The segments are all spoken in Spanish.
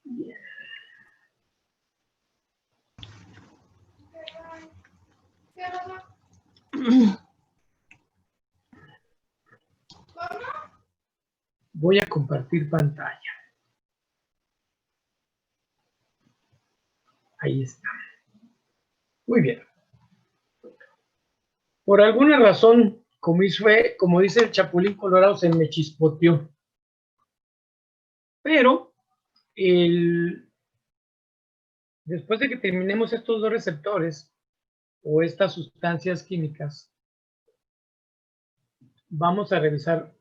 Bien. Voy a compartir pantalla. Ahí está. Muy bien. Por alguna razón, como dice el Chapulín Colorado, se me chispoteó. Pero después de que terminemos estos dos receptores o estas sustancias químicas, vamos a revisar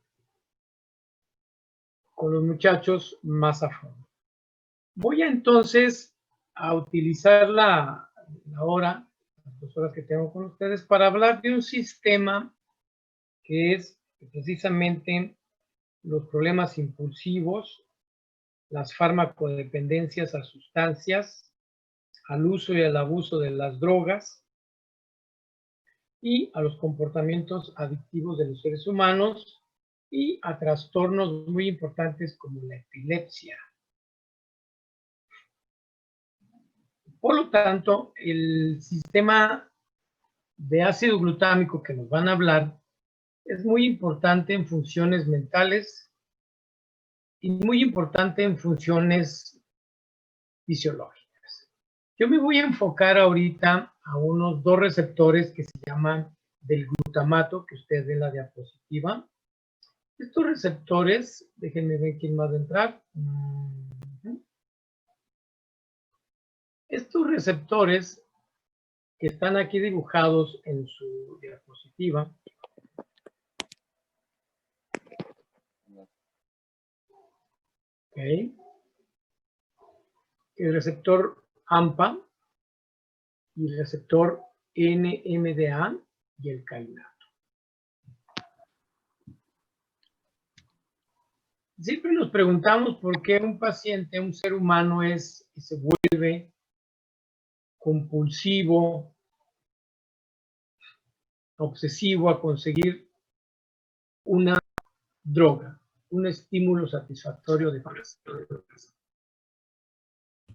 con los muchachos más a fondo. Voy entonces a utilizar la hora, las 2 horas que tengo con ustedes, para hablar de un sistema que es precisamente los problemas impulsivos, las farmacodependencias a sustancias, al uso y al abuso de las drogas y a los comportamientos adictivos de los seres humanos y a trastornos muy importantes como la epilepsia. Por lo tanto, el sistema de ácido glutámico que nos van a hablar es muy importante en funciones mentales y muy importante en funciones fisiológicas. Yo me voy a enfocar ahorita a unos 2 receptores que se llaman del glutamato, que ustedes ven en la diapositiva. Estos receptores, déjenme ver quién más va a entrar. Estos receptores que están aquí dibujados en su diapositiva, ¿okay? El receptor AMPA y el receptor NMDA y el kainato. Siempre nos preguntamos por qué un paciente, un ser humano, se vuelve compulsivo, obsesivo a conseguir una droga, un estímulo satisfactorio de placer.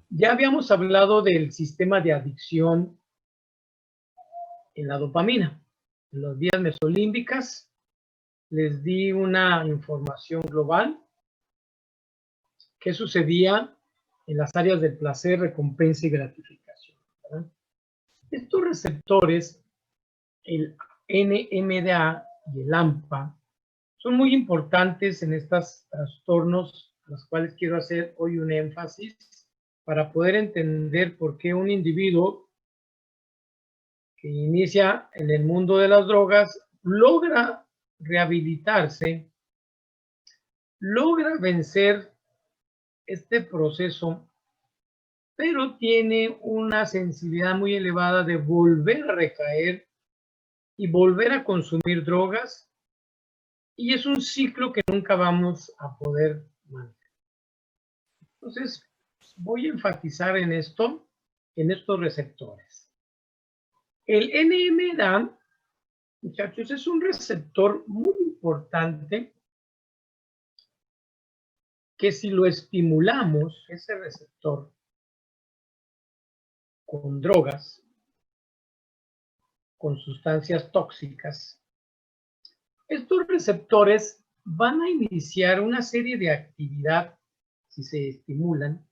Ya habíamos hablado del sistema de adicción en la dopamina, en las vías mesolímbicas. Les di una información global. ¿Qué sucedía en las áreas del placer, recompensa y gratificación? ¿Verdad? Estos receptores, el NMDA y el AMPA, son muy importantes en estos trastornos, a los cuales quiero hacer hoy un énfasis para poder entender por qué un individuo que inicia en el mundo de las drogas logra rehabilitarse, logra vencer este proceso, pero tiene una sensibilidad muy elevada de volver a recaer y volver a consumir drogas, y es un ciclo que nunca vamos a poder mantener. Entonces, voy a enfatizar en esto, en estos receptores. El NMDA, muchachos, es un receptor muy importante que si lo estimulamos, ese receptor, con drogas, con sustancias tóxicas, estos receptores van a iniciar una serie de actividad, si se estimulan,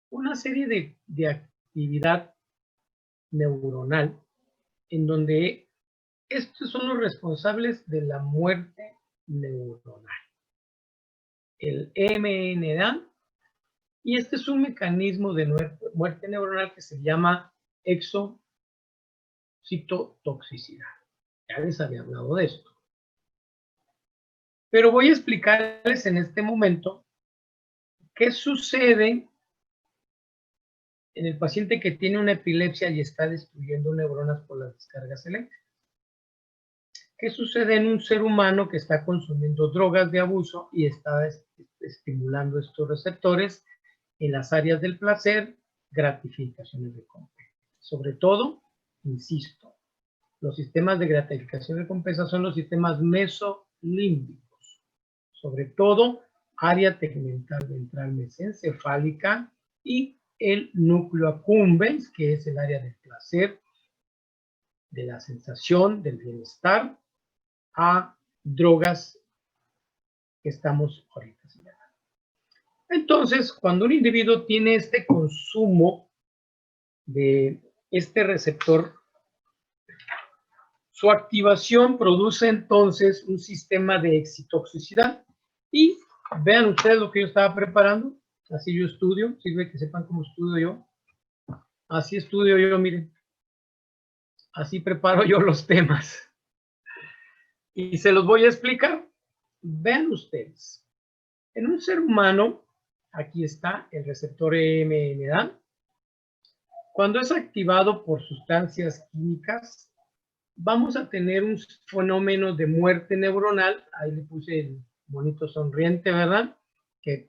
una serie de actividad neuronal, en donde estos son los responsables de la muerte neuronal. El MNDA, y este es un mecanismo de muerte neuronal que se llama exocitotoxicidad. Ya les había hablado de esto. Pero voy a explicarles en este momento qué sucede en el paciente que tiene una epilepsia y está destruyendo neuronas por las descargas eléctricas. ¿Qué sucede en un ser humano que está consumiendo drogas de abuso y está estimulando estos receptores en las áreas del placer, gratificación y recompensa? Sobre todo, insisto, los sistemas de gratificación y recompensa son los sistemas mesolímbicos, sobre todo área tegmental ventral mesencefálica y el núcleo accumbens, que es el área del placer, de la sensación, del bienestar, a drogas que estamos ahorita señalando. Entonces, cuando un individuo tiene este consumo de este receptor, su activación produce entonces un sistema de excitoxicidad. Y vean ustedes lo que yo estaba preparando. Así yo estudio, sirve que sepan cómo estudio yo. Así estudio yo, miren. Así preparo yo los temas. Y se los voy a explicar. Vean ustedes. En un ser humano, aquí está el receptor mMNA. Cuando es activado por sustancias químicas, vamos a tener un fenómeno de muerte neuronal. Ahí le puse el monito sonriente, ¿verdad? Que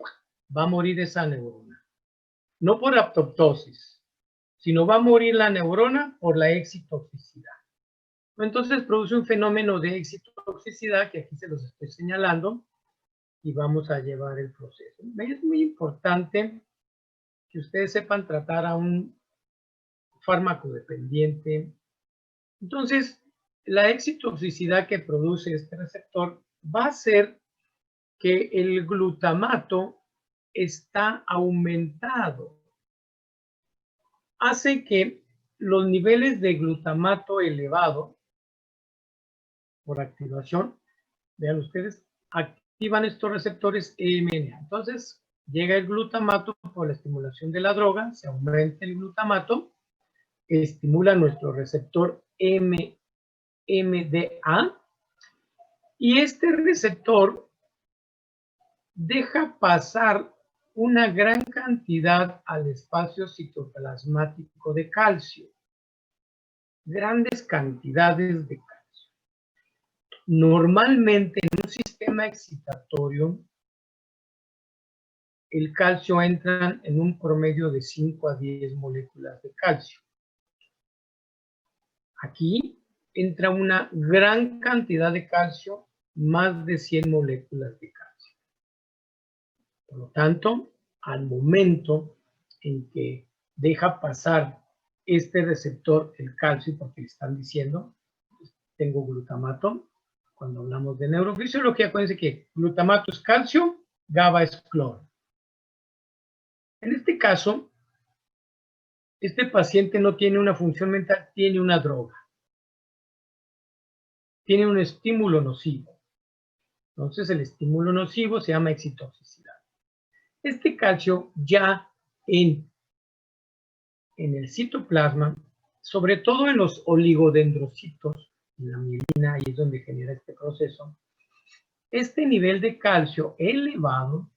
va a morir esa neurona. No por apoptosis, sino va a morir la neurona por la excitoxicidad. Entonces produce un fenómeno de excitoxicidad que aquí se los estoy señalando y vamos a llevar el proceso. Es muy importante que ustedes sepan tratar a un fármaco dependiente. Entonces, la excitoxicidad que produce este receptor va a hacer que el glutamato está aumentado. Hace que los niveles de glutamato elevado por activación, vean ustedes, activan estos receptores mMNA. Entonces, llega el glutamato por la estimulación de la droga, se aumenta el glutamato, estimula nuestro receptor MDA, y este receptor deja pasar una gran cantidad al espacio citoplasmático de calcio. Grandes cantidades de calcio. Normalmente en un sistema excitatorio, el calcio entra en un promedio de 5 a 10 moléculas de calcio. Aquí entra una gran cantidad de calcio, más de 100 moléculas de calcio. Por lo tanto, al momento en que deja pasar este receptor, el calcio, porque le están diciendo, tengo glutamato. Cuando hablamos de neurofisiología, acuérdense que glutamato es calcio, GABA es cloro. En este caso, este paciente no tiene una función mental, tiene una droga. Tiene un estímulo nocivo. Entonces, el estímulo nocivo se llama excitoxicidad. Este calcio ya en el citoplasma, sobre todo en los oligodendrocitos, en la mielina, y es donde genera este proceso, este nivel de calcio elevado,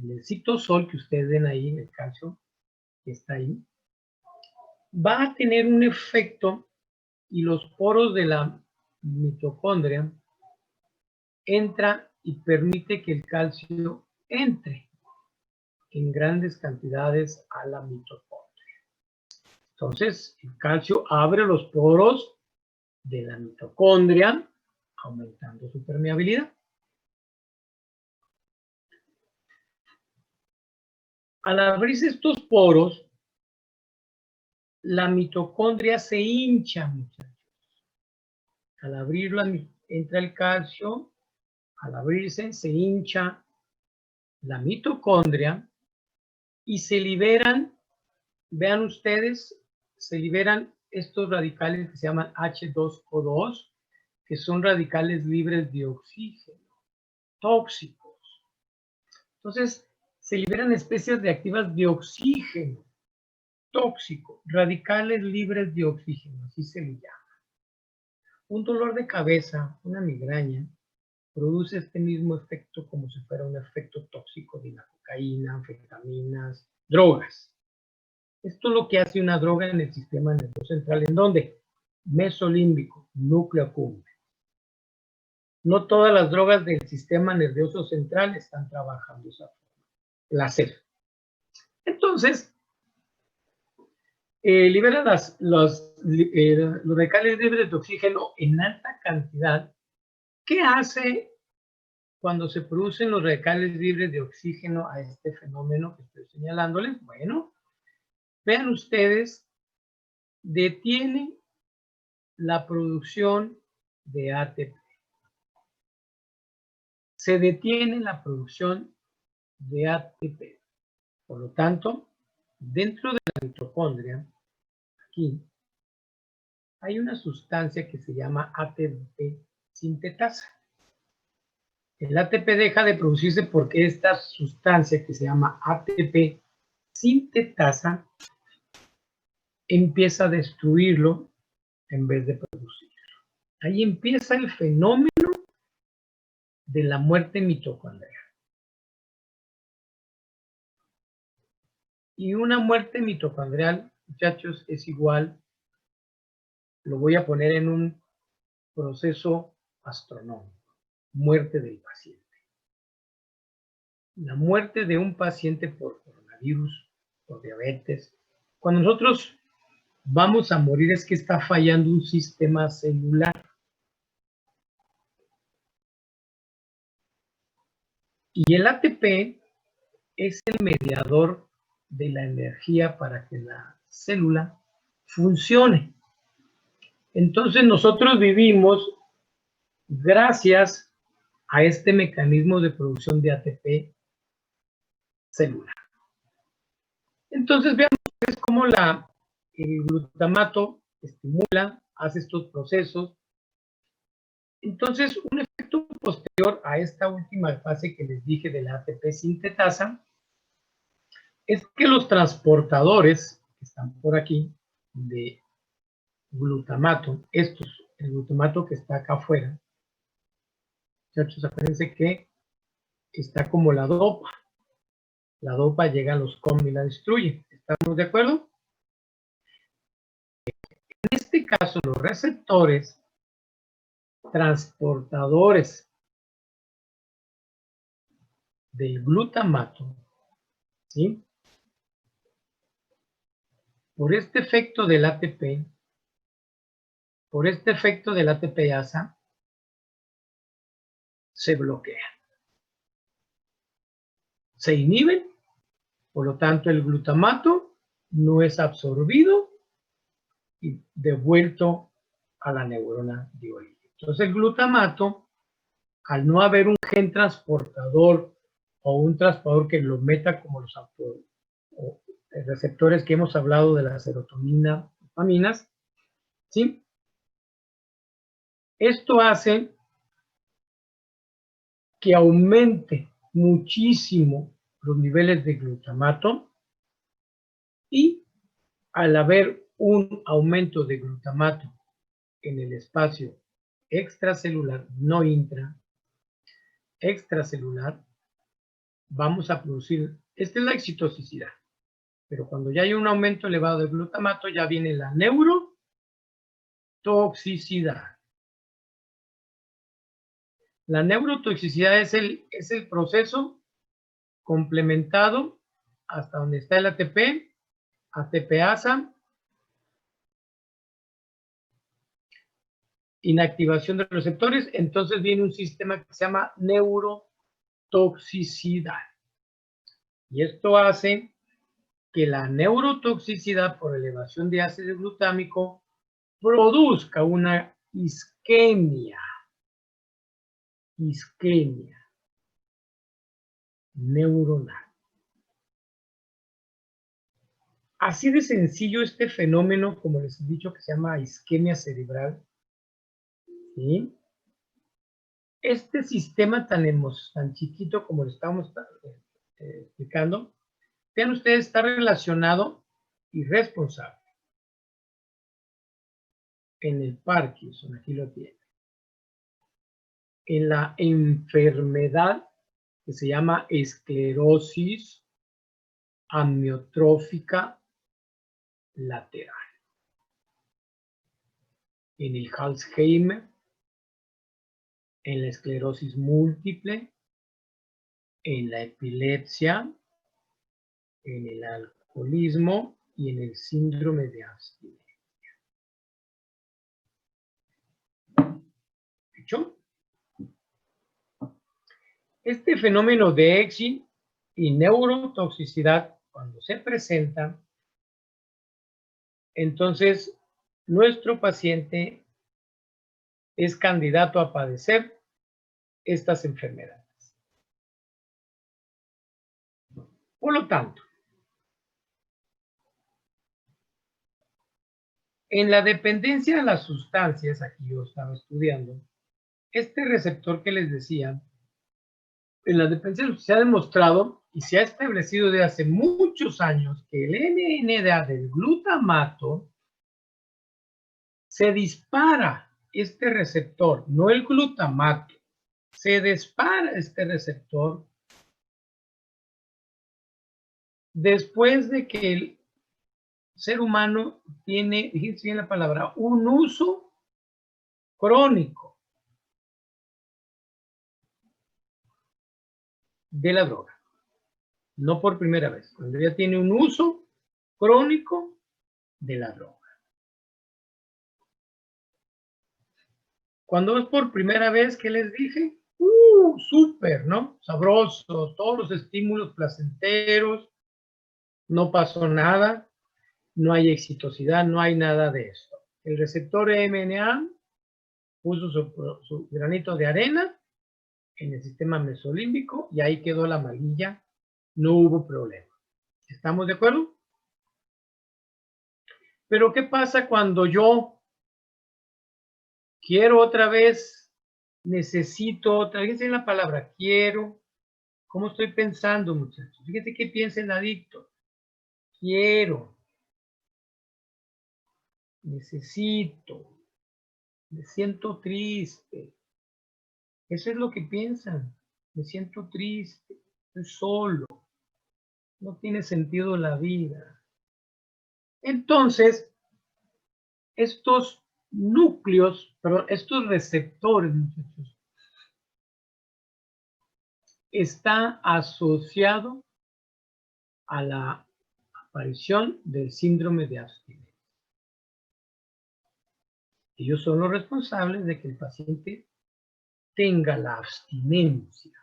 en el citosol que ustedes ven ahí, el calcio que está ahí, va a tener un efecto y los poros de la mitocondria entra y permite que el calcio entre en grandes cantidades a la mitocondria. Entonces, el calcio abre los poros de la mitocondria, aumentando su permeabilidad. Al abrirse estos poros, la mitocondria se hincha, muchachos. Al abrirla entra el calcio, al abrirse se hincha la mitocondria y se liberan, vean ustedes, se liberan estos radicales que se llaman H2O2, que son radicales libres de oxígeno, tóxicos. Entonces, se liberan especies reactivas de oxígeno, tóxico, radicales libres de oxígeno, así se le llama. Un dolor de cabeza, una migraña, produce este mismo efecto como si fuera un efecto tóxico de la cocaína, anfetaminas, drogas. Esto es lo que hace una droga en el sistema nervioso central. ¿En dónde? Mesolímbico, núcleo accumbens. No todas las drogas del sistema nervioso central están trabajando esa forma. Placer. Entonces, libera los radicales libres de oxígeno en alta cantidad. ¿Qué hace cuando se producen los radicales libres de oxígeno a este fenómeno que estoy señalándoles? Bueno, vean ustedes, detiene la producción de ATP. Se detiene la producción de ATP. Por lo tanto, dentro de la mitocondria, aquí, hay una sustancia que se llama ATP sintetasa. El ATP deja de producirse porque esta sustancia que se llama ATP sintetasa empieza a destruirlo en vez de producirlo. Ahí empieza el fenómeno de la muerte mitocondrial. Y una muerte mitocondrial, muchachos, es igual, lo voy a poner en un proceso astronómico, muerte del paciente. La muerte de un paciente por coronavirus, por diabetes, cuando nosotros vamos a morir es que está fallando un sistema celular. Y el ATP es el mediador de la energía para que la célula funcione. Entonces nosotros vivimos gracias a este mecanismo de producción de ATP celular. Entonces veamos cómo el glutamato estimula, hace estos procesos. Entonces, un efecto posterior a esta última fase que les dije de la ATP sintetasa es que los transportadores que están por aquí de glutamato, el glutamato que está acá afuera, muchachos, acuérdense que está como la dopa. La dopa llega a los COM y la destruye. ¿Estamos de acuerdo? En este caso, los receptores transportadores del glutamato, ¿sí? Por este efecto del ATP, por este efecto del ATPasa, se bloquean. Se inhiben, por lo tanto el glutamato no es absorbido y devuelto a la neurona de origen. Entonces el glutamato, al no haber un gen transportador o un transportador que lo meta como los receptores que hemos hablado de la serotonina, dopaminas, ¿sí? Esto hace que aumente muchísimo los niveles de glutamato y al haber un aumento de glutamato en el espacio extracelular, no intra, extracelular, vamos a producir, esta es la excitotoxicidad, pero cuando ya hay un aumento elevado de glutamato ya viene la neurotoxicidad. La neurotoxicidad es el proceso complementado hasta donde está el ATP, ATPasa, inactivación de los receptores, entonces viene un sistema que se llama neurotoxicidad. Y esto hace que la neurotoxicidad por elevación de ácido glutámico produzca una isquemia neuronal. Así de sencillo este fenómeno, como les he dicho, que se llama isquemia cerebral, ¿sí? Este sistema tan chiquito como lo estamos explicando, vean ustedes, está relacionado y responsable en el Parkinson, aquí lo tienen, en la enfermedad que se llama esclerosis amiotrófica lateral, en el Alzheimer, en la esclerosis múltiple, en la epilepsia, en el alcoholismo y en el síndrome de abstinencia. ¿Hecho? Este fenómeno de EXI y neurotoxicidad, cuando se presenta, entonces nuestro paciente es candidato a padecer estas enfermedades. Por lo tanto, en la dependencia de las sustancias, aquí yo estaba estudiando, este receptor que les decía, en la dependencia se ha demostrado y se ha establecido desde hace muchos años que el NMDA del glutamato se dispara este receptor, no el glutamato, se dispara este receptor después de que el ser humano tiene, fíjense bien la palabra, un uso crónico de la droga. No por primera vez, cuando ya tiene un uso crónico de la droga. Cuando es por primera vez, ¿qué les dije? Súper, ¿no? Sabroso, todos los estímulos placenteros, no pasó nada, no hay exitosidad, no hay nada de esto. El receptor MNA puso su granito de arena en el sistema mesolímbico y ahí quedó la amarilla, no hubo problema. ¿Estamos de acuerdo? Pero ¿qué pasa cuando yo quiero otra vez, necesito otra vez? Fíjense en la palabra quiero. ¿Cómo estoy pensando, muchachos? Fíjense qué piensa el adicto. Quiero, necesito, me siento triste. Eso es lo que piensan. Me siento triste, estoy solo, no tiene sentido la vida. Entonces, estos núcleos, perdón, estos receptores, muchachos, está asociado a la aparición del síndrome de abstinencia. Ellos son los responsables de que el paciente tenga la abstinencia.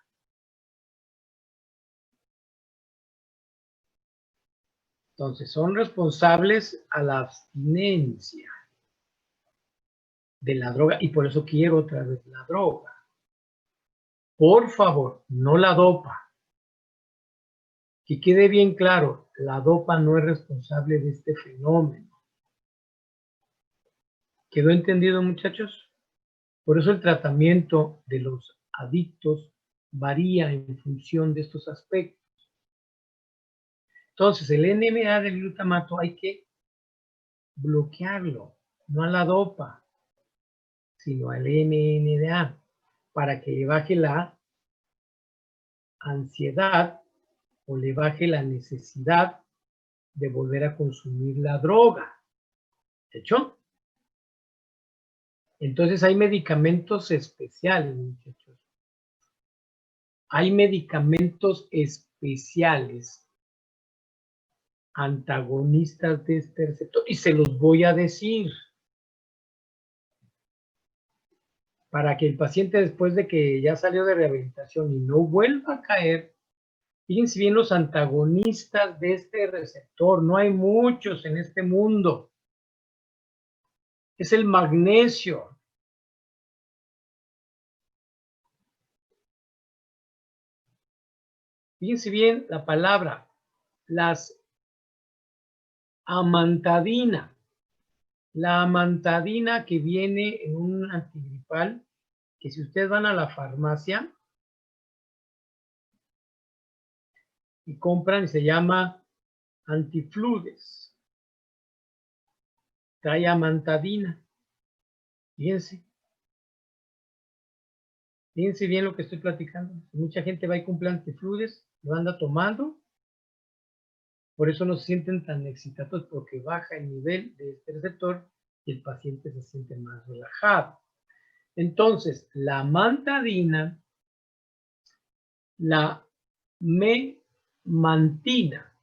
Entonces, son responsables a la abstinencia de la droga y por eso quiero otra vez la droga. Por favor, no la dopa. Que quede bien claro, la dopa no es responsable de este fenómeno. ¿Quedó entendido, muchachos? Por eso el tratamiento de los adictos varía en función de estos aspectos. Entonces, el NMDA del glutamato hay que bloquearlo, no a la dopa, sino al NMDA, para que le baje la ansiedad o le baje la necesidad de volver a consumir la droga. ¿De hecho? Entonces hay medicamentos especiales, muchachos. Hay medicamentos especiales antagonistas de este receptor y se los voy a decir para que el paciente, después de que ya salió de rehabilitación y no vuelva a caer, fíjense bien los antagonistas de este receptor, no hay muchos en este mundo. Es el magnesio. Fíjense bien la palabra, las amantadina. La amantadina que viene en un antigripal, que si ustedes van a la farmacia y compran, y se llama antifludes. Trae amantadina. Fíjense. Fíjense bien lo que estoy platicando. Mucha gente va y compra antifludes, lo anda tomando. Por eso no se sienten tan excitados, porque baja el nivel de este receptor y el paciente se siente más relajado. Entonces, la amantadina, la memantina,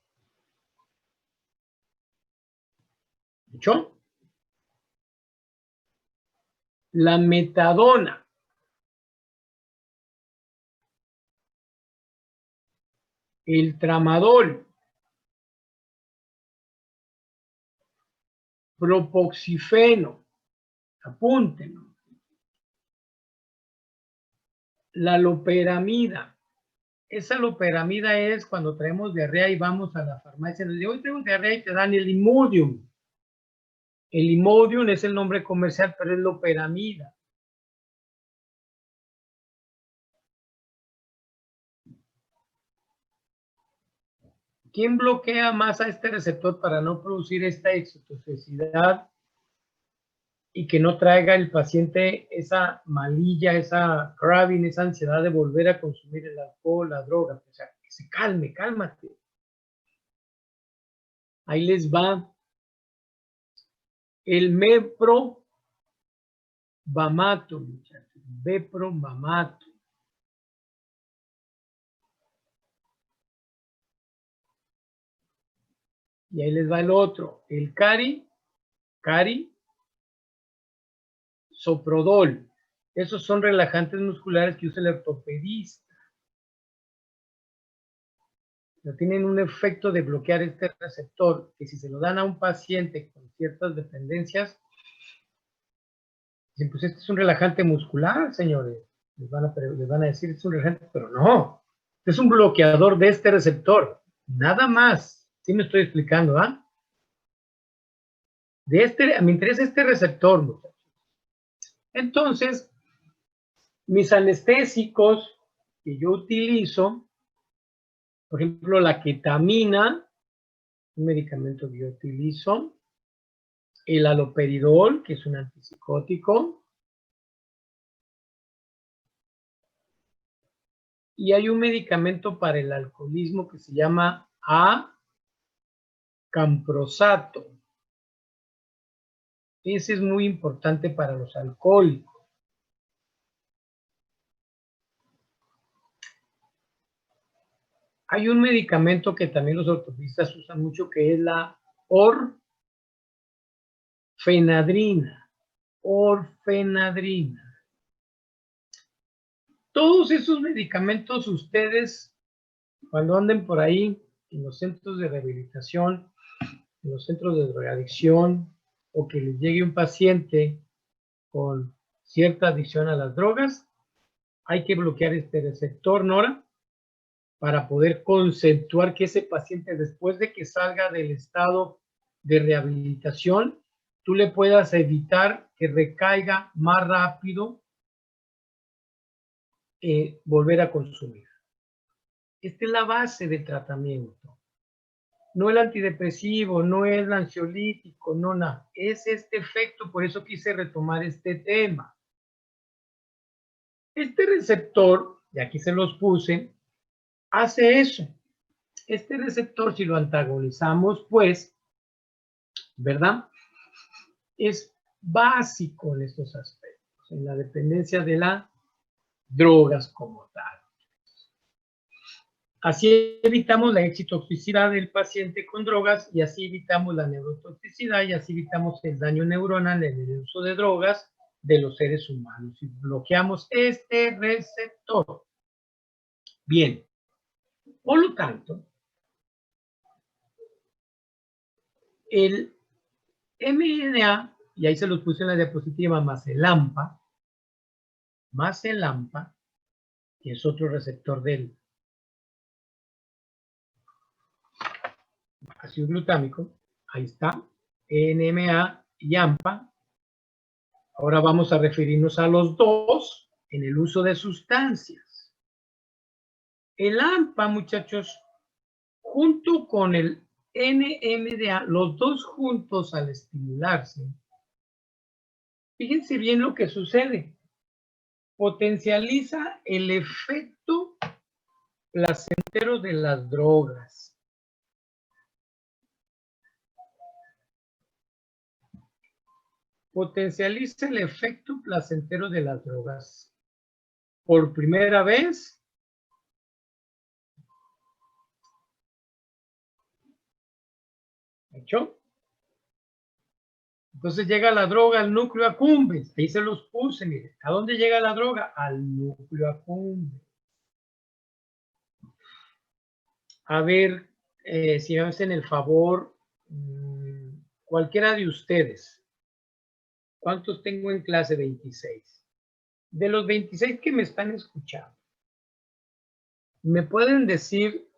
¿escuchó? La metadona, el tramadol, propoxifeno, apúntenlo. La loperamida. Esa loperamida es cuando traemos diarrea y vamos a la farmacia y nos dicen, hoy tengo diarrea y te dan el Imodium. El Imodium es el nombre comercial, pero es loperamida. ¿Quién bloquea más a este receptor para no producir esta excitotoxicidad y que no traiga el paciente esa malilla, esa craving, esa ansiedad de volver a consumir el alcohol, la droga? O sea, que se calme, cálmate. Ahí les va el meprovamato, muchachos, meprovamato. Y ahí les va el otro, el carisoprodol. Esos son relajantes musculares que usa el ortopedista. Tienen un efecto de bloquear este receptor, que si se lo dan a un paciente con ciertas dependencias, dicen, pues este es un relajante muscular, señores. Les van a decir, es un relajante, pero no. Es un bloqueador de este receptor. Nada más. ¿Sí me estoy explicando, ah? Me interesa este receptor, muchachos. Entonces, mis anestésicos que yo utilizo, por ejemplo, la ketamina, un medicamento que yo utilizo, el haloperidol, que es un antipsicótico, y hay un medicamento para el alcoholismo que se llama acamprosato. Ese es muy importante para los alcohólicos. Hay un medicamento que también los ortopedistas usan mucho, que es la orfenadrina. Todos esos medicamentos ustedes, cuando anden por ahí en los centros de rehabilitación, en los centros de drogadicción, o que les llegue un paciente con cierta adicción a las drogas, hay que bloquear este receptor, Nora, para poder conceptuar que ese paciente, después de que salga del estado de rehabilitación, tú le puedas evitar que recaiga más rápido, volver a consumir. Esta es la base del tratamiento. No el antidepresivo, no el ansiolítico, no nada. Es este efecto, por eso quise retomar este tema. Este receptor, y aquí se los puse, hace eso. Este receptor, si lo antagonizamos, pues, ¿verdad? Es básico en estos aspectos, en la dependencia de las drogas como tal. Así evitamos la excitotoxicidad del paciente con drogas y así evitamos la neurotoxicidad y así evitamos el daño neuronal en el uso de drogas de los seres humanos. Y bloqueamos este receptor. Bien, por lo tanto, el MDA, y ahí se los puse en la diapositiva, más el AMPA, que es otro receptor del ácido glutámico, ahí está, NMA y AMPA. Ahora vamos a referirnos a los dos en el uso de sustancias. El AMPA, muchachos, junto con el NMDA, los dos juntos al estimularse, fíjense bien lo que sucede. Potencializa el efecto placentero de las drogas. Potencializa el efecto placentero de las drogas. Por primera vez, ¿hecho? Entonces llega la droga al núcleo accumbens. Ahí se los puse, mire. ¿A dónde llega la droga? Al núcleo accumbens. A ver, si me hacen el favor, cualquiera de ustedes, ¿cuántos tengo en clase? 26. De los 26 que me están escuchando, ¿me pueden decir,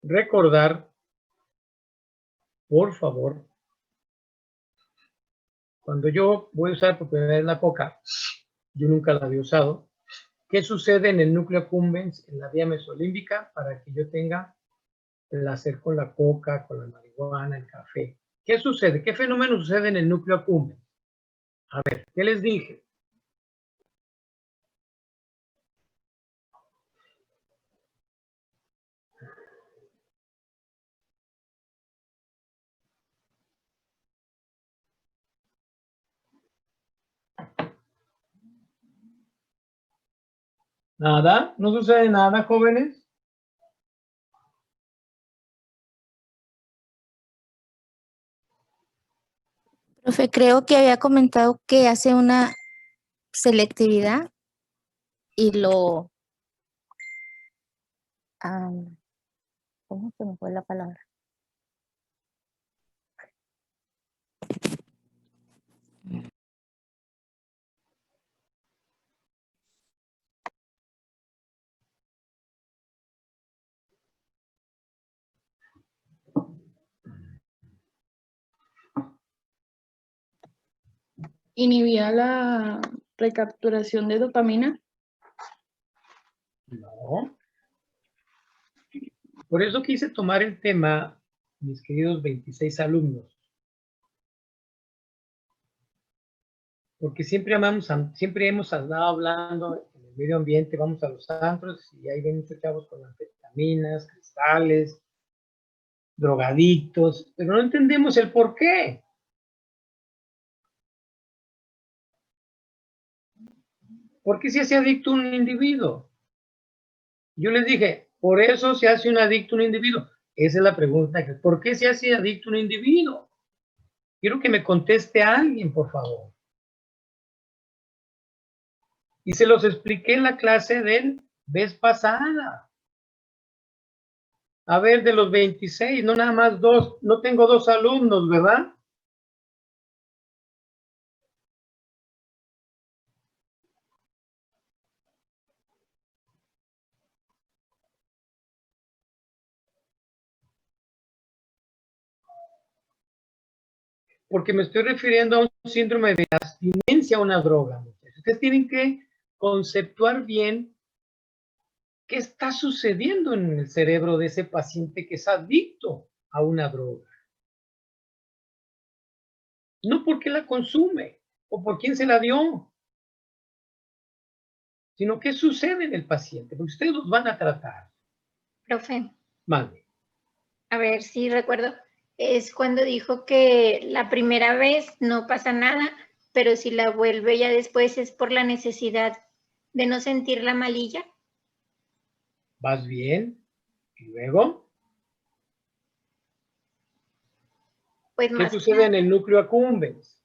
recordar, por favor, cuando yo voy a usar por primera vez la coca, yo nunca la había usado, ¿qué sucede en el núcleo accumbens, en la vía mesolímbica, para que yo tenga placer con la coca, con la marihuana, el café? ¿Qué sucede? ¿Qué fenómeno sucede en el núcleo accumbens? A ver, ¿qué les dije? ¿Nada? ¿No sucede nada, jóvenes? Profe, creo que había comentado que hace una selectividad y lo... ¿cómo se me fue la palabra? ¿Inhibía la recapturación de dopamina? No. Por eso quise tomar el tema, mis queridos 26 alumnos, porque siempre hemos andado hablando en el medio ambiente, vamos a los antros y ahí ven muchos chavos con anfetaminas, cristales, drogadictos, pero no entendemos el por qué. ¿Por qué se hace adicto un individuo? Yo les dije, por eso se hace un adicto un individuo. Esa es la pregunta. ¿Por qué se hace adicto un individuo? Quiero que me conteste alguien, por favor. Y se los expliqué en la clase de vez pasada. A ver, de los 26, no nada más dos, no tengo dos alumnos, ¿verdad? Porque me estoy refiriendo a un síndrome de abstinencia a una droga. Ustedes tienen que conceptuar bien qué está sucediendo en el cerebro de ese paciente que es adicto a una droga. No porque la consume o por quién se la dio, sino qué sucede en el paciente, porque ustedes los van a tratar. Profe, Mande. a ver si recuerdo, es cuando dijo que la primera vez no pasa nada, pero si la vuelve ya después es por la necesidad de no sentir la malilla. ¿Vas bien? ¿Y luego? Pues ¿Qué más que sucede en el núcleo accumbens?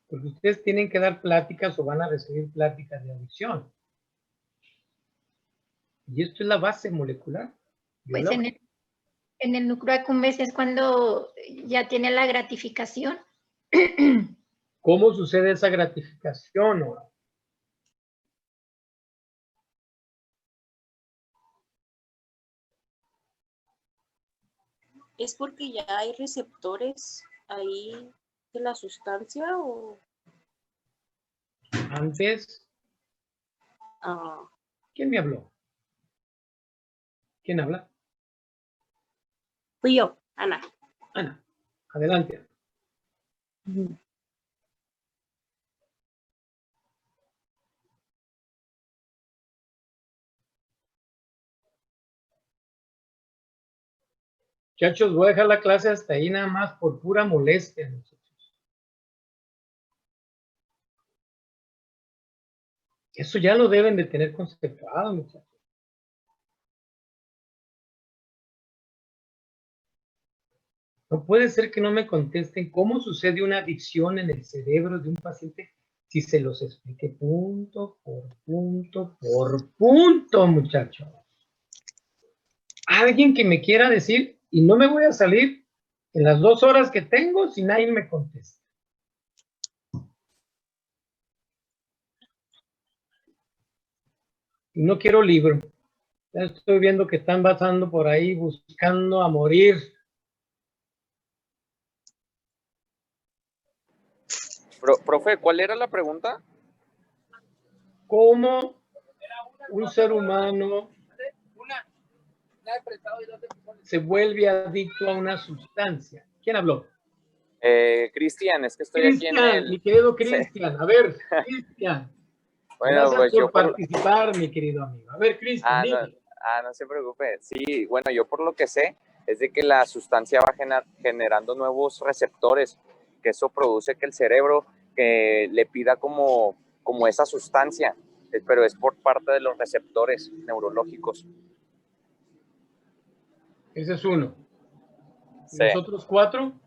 Porque ustedes tienen que dar pláticas o van a recibir pláticas de adicción. Y esto es la base molecular. pues en el núcleo accumbens es cuando ya tiene la gratificación. ¿Cómo sucede esa gratificación? ¿Es porque ya hay receptores ahí de la sustancia o...? Antes, ¿quién me habló? ¿Quién habla? Fui yo, Ana. Ana, adelante. Muchachos, voy a dejar la clase hasta ahí nada más por pura molestia, muchachos. Eso ya lo deben de tener conceptuado, muchachos. No puede ser que no me contesten cómo sucede una adicción en el cerebro de un paciente Si se los expliqué punto por punto, muchachos. Alguien que me quiera decir, y no me voy a salir en las 2 horas que tengo si nadie me contesta. Y no quiero libro. Ya estoy viendo que están pasando por ahí buscando a morir. Profe, ¿cuál era la pregunta? ¿Cómo un ser humano se vuelve adicto a una sustancia? ¿Quién habló? Cristian, es que estoy aquí en Cristian, el... mi querido Cristian. A ver, Cristian. Bueno, Gracias pues por participar, mi querido amigo. A ver, Cristian, dime. No se preocupe. Sí, bueno, yo por lo que sé es de que la sustancia va generando nuevos receptores, que eso produce que el cerebro que le pida como esa sustancia, pero es por parte de los receptores neurológicos. Ese es uno. Sí. ¿Los otros 4?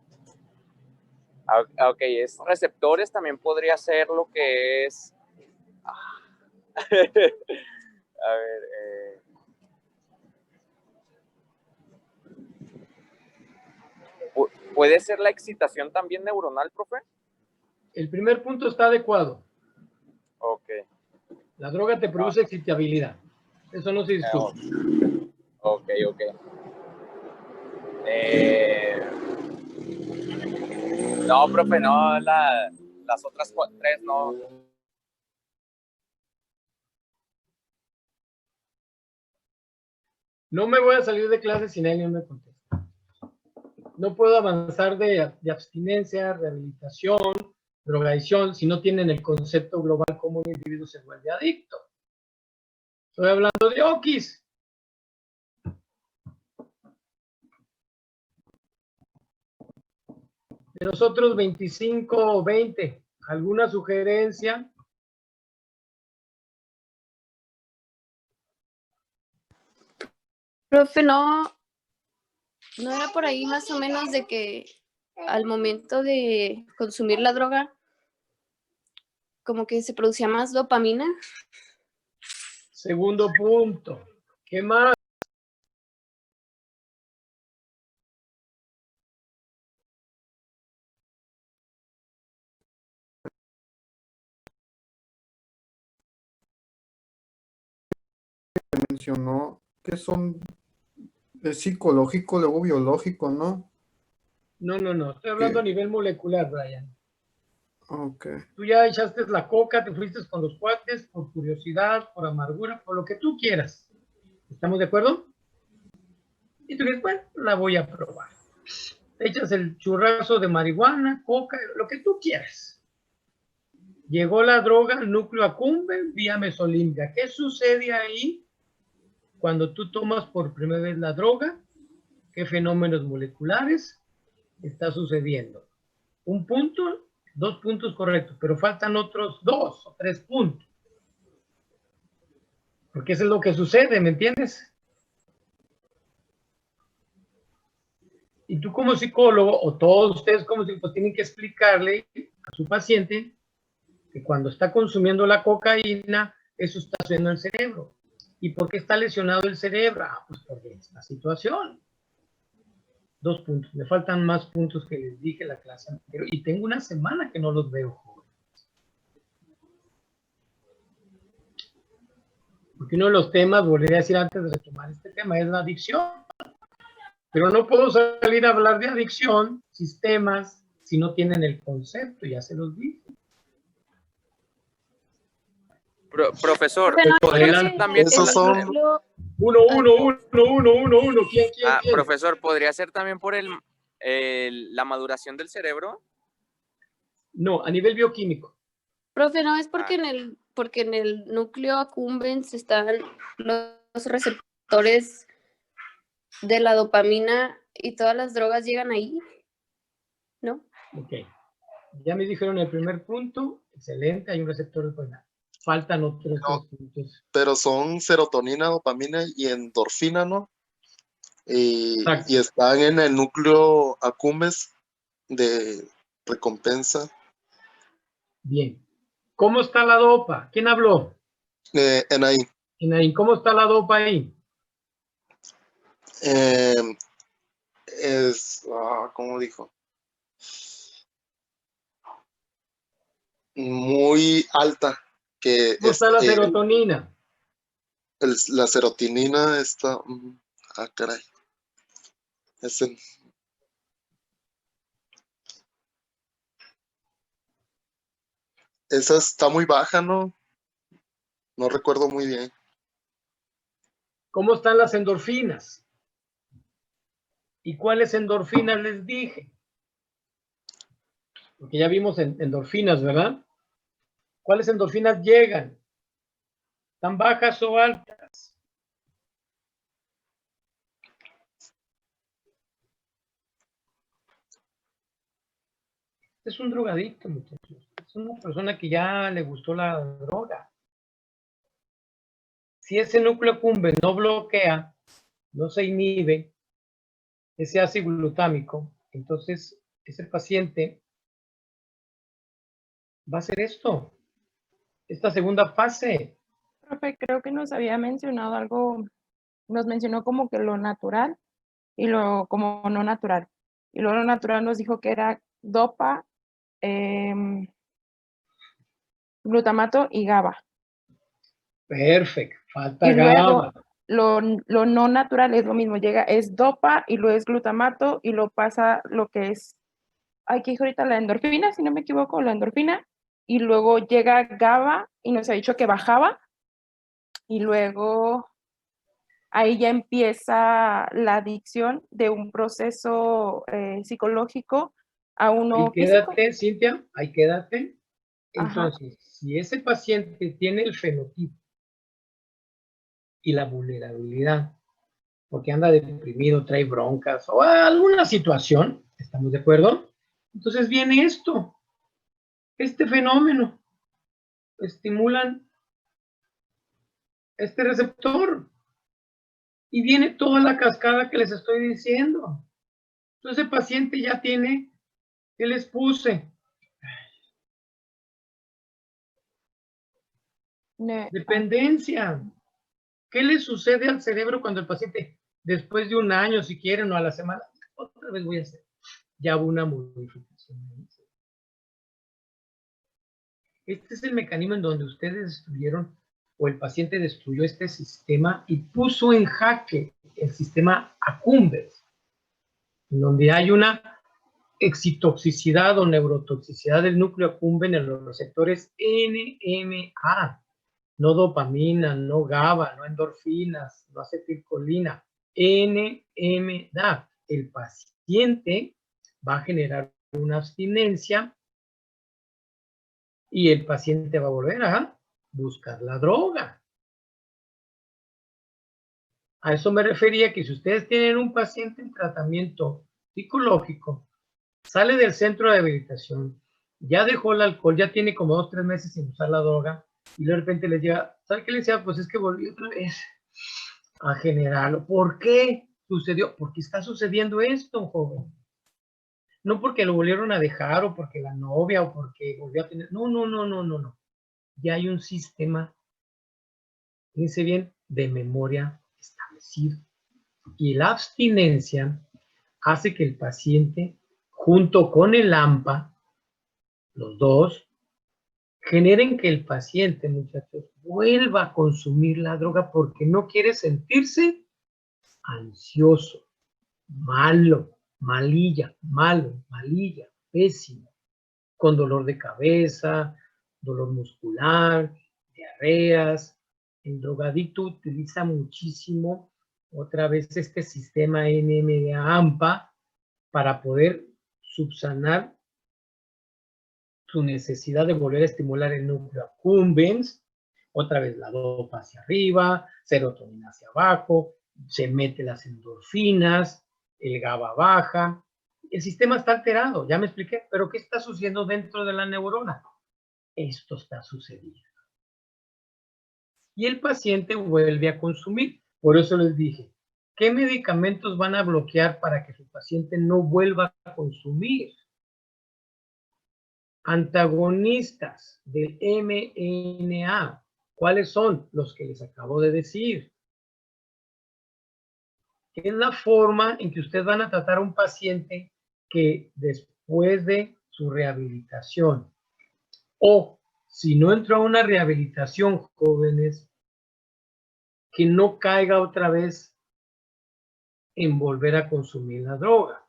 Ok, es receptores, también podría ser lo que es... A ver, ¿puede ser la excitación también neuronal, profe? El primer punto está adecuado. Ok. La droga te produce excitabilidad. Eso no se discute. Ok. No, profe, no, las otras 3 no. No me voy a salir de clase si nadie me contesta. No puedo avanzar de abstinencia, rehabilitación, drogadicción, si no tienen el concepto global cómo un individuo se vuelve adicto. Estoy hablando de okis. De los otros 25 o 20, ¿alguna sugerencia? Profe, no era por ahí más o menos de que al momento de consumir la droga, como que se producía más dopamina. Segundo punto. ¿Qué más? Mencionó que es psicológico, luego biológico, ¿no? No. Estoy hablando a nivel molecular, Brian. Ok. Tú ya echaste la coca, te fuiste con los cuates por curiosidad, por amargura, por lo que tú quieras. ¿Estamos de acuerdo? Y tú dices, bueno, la voy a probar. Te echas el churrazo de marihuana, coca, lo que tú quieras. Llegó la droga, el núcleo accumbens vía mesolímbica. ¿Qué sucede ahí cuando tú tomas por primera vez la droga? ¿Qué fenómenos moleculares está sucediendo? 1 punto, 2 puntos correctos, pero faltan otros 2 o 3 puntos. Porque eso es lo que sucede, ¿me entiendes? Y tú como psicólogo, o todos ustedes como psicólogos, tienen que explicarle a su paciente que cuando está consumiendo la cocaína, eso está haciendo el cerebro. ¿Y por qué está lesionado el cerebro? Pues por esta situación. 2 puntos. Me faltan más puntos que les dije la clase anterior. Y tengo una semana que no los veo. Porque uno de los temas, volveré a decir antes de retomar este tema, es la adicción. Pero no puedo salir a hablar de adicción, sistemas, si no tienen el concepto, ya se los dije. Profesor, Pero ¿podría ser también... Esos son... Uno. ¿Quién? Profesor, ¿podría ser también por la maduración del cerebro? No, a nivel bioquímico. Profe, no es porque en el núcleo accumbens están los receptores de la dopamina y todas las drogas llegan ahí, ¿no? Ok. Ya me dijeron el primer punto. Excelente, hay un receptor de dopamina. Faltan otros 3 puntos. Pero son serotonina, dopamina y endorfina, ¿no? Y están en el núcleo accumbens de recompensa. Bien. ¿Cómo está la dopa? ¿Quién habló? Enaí. Enaí, ¿cómo está la dopa ahí? ¿Cómo dijo? Muy alta. ¿Cómo está la serotonina? La serotonina está... caray. Esa está muy baja, ¿no? No recuerdo muy bien. ¿Cómo están las endorfinas? ¿Y cuáles endorfinas les dije? Porque ya vimos endorfinas, ¿verdad? ¿Cuáles endorfinas llegan? ¿Están bajas o altas? Es un drogadicto, muchachos. Es una persona que ya le gustó la droga. Si ese núcleo accumbens no bloquea, no se inhibe ese ácido glutámico, entonces ese paciente va a hacer esto, esta segunda fase. Profe, creo que nos había mencionado algo, nos mencionó como que lo natural y lo como no natural. Y luego lo natural nos dijo que era dopa, glutamato y GABA. Perfecto, falta Y luego GABA. lo no natural es lo mismo, es dopa y luego es glutamato y lo pasa lo que es, que dijo ahorita la endorfina, si no me equivoco, la endorfina, y luego llega GABA y nos ha dicho que bajaba y luego ahí ya empieza la adicción de un proceso psicológico a uno Ahí físico. quédate, Cintia, ahí quédate. Ajá. Entonces, si ese paciente tiene el fenotipo y la vulnerabilidad, porque anda deprimido, trae broncas o alguna situación, ¿estamos de acuerdo? Entonces viene esto, este fenómeno, estimulan este receptor y viene toda la cascada que les estoy diciendo. Entonces el paciente ya tiene, ¿qué les puse? Dependencia. ¿Qué le sucede al cerebro cuando el paciente, después de un año, si quieren, o a la semana, otra vez voy a hacer? Ya hubo una modificación. Este es el mecanismo en donde ustedes destruyeron, o el paciente destruyó este sistema y puso en jaque el sistema accumbens, en donde hay una excitoxicidad o neurotoxicidad del núcleo accumbens en los receptores NMA. No dopamina, no GABA, no endorfinas, no acetilcolina, NMDA. El paciente va a generar una abstinencia y el paciente va a volver a buscar la droga. A eso me refería que si ustedes tienen un paciente en tratamiento psicológico, sale del centro de rehabilitación, ya dejó el alcohol, ya tiene como 2 o 3 meses sin usar la droga, y de repente les llega, ¿sabe qué les decía? Pues es que volví otra vez a generarlo. ¿Por qué sucedió? Porque está sucediendo esto, joven. No porque lo volvieron a dejar o porque la novia o porque volvió a tener. No. Ya hay un sistema, fíjense bien, de memoria establecido. Y la abstinencia hace que el paciente, junto con el AMPA, los dos, generen que el paciente, muchachos, vuelva a consumir la droga porque no quiere sentirse ansioso, malo, malilla, malo, malilla, pésimo, con dolor de cabeza, dolor muscular, diarreas. El drogadicto utiliza muchísimo otra vez este sistema NMDA-AMPA para poder subsanar su necesidad de volver a estimular el núcleo accumbens, otra vez la dopa hacia arriba, serotonina hacia abajo, se mete las endorfinas, el GABA baja, el sistema está alterado, ya me expliqué, pero ¿qué está sucediendo dentro de la neurona? Esto está sucediendo. Y el paciente vuelve a consumir, por eso les dije, ¿qué medicamentos van a bloquear para que su paciente no vuelva a consumir? Antagonistas del MNA. ¿Cuáles son? Los que les acabo de decir. Es la forma en que ustedes van a tratar a un paciente que después de su rehabilitación, o si no entró a una rehabilitación, jóvenes, que no caiga otra vez en volver a consumir la droga.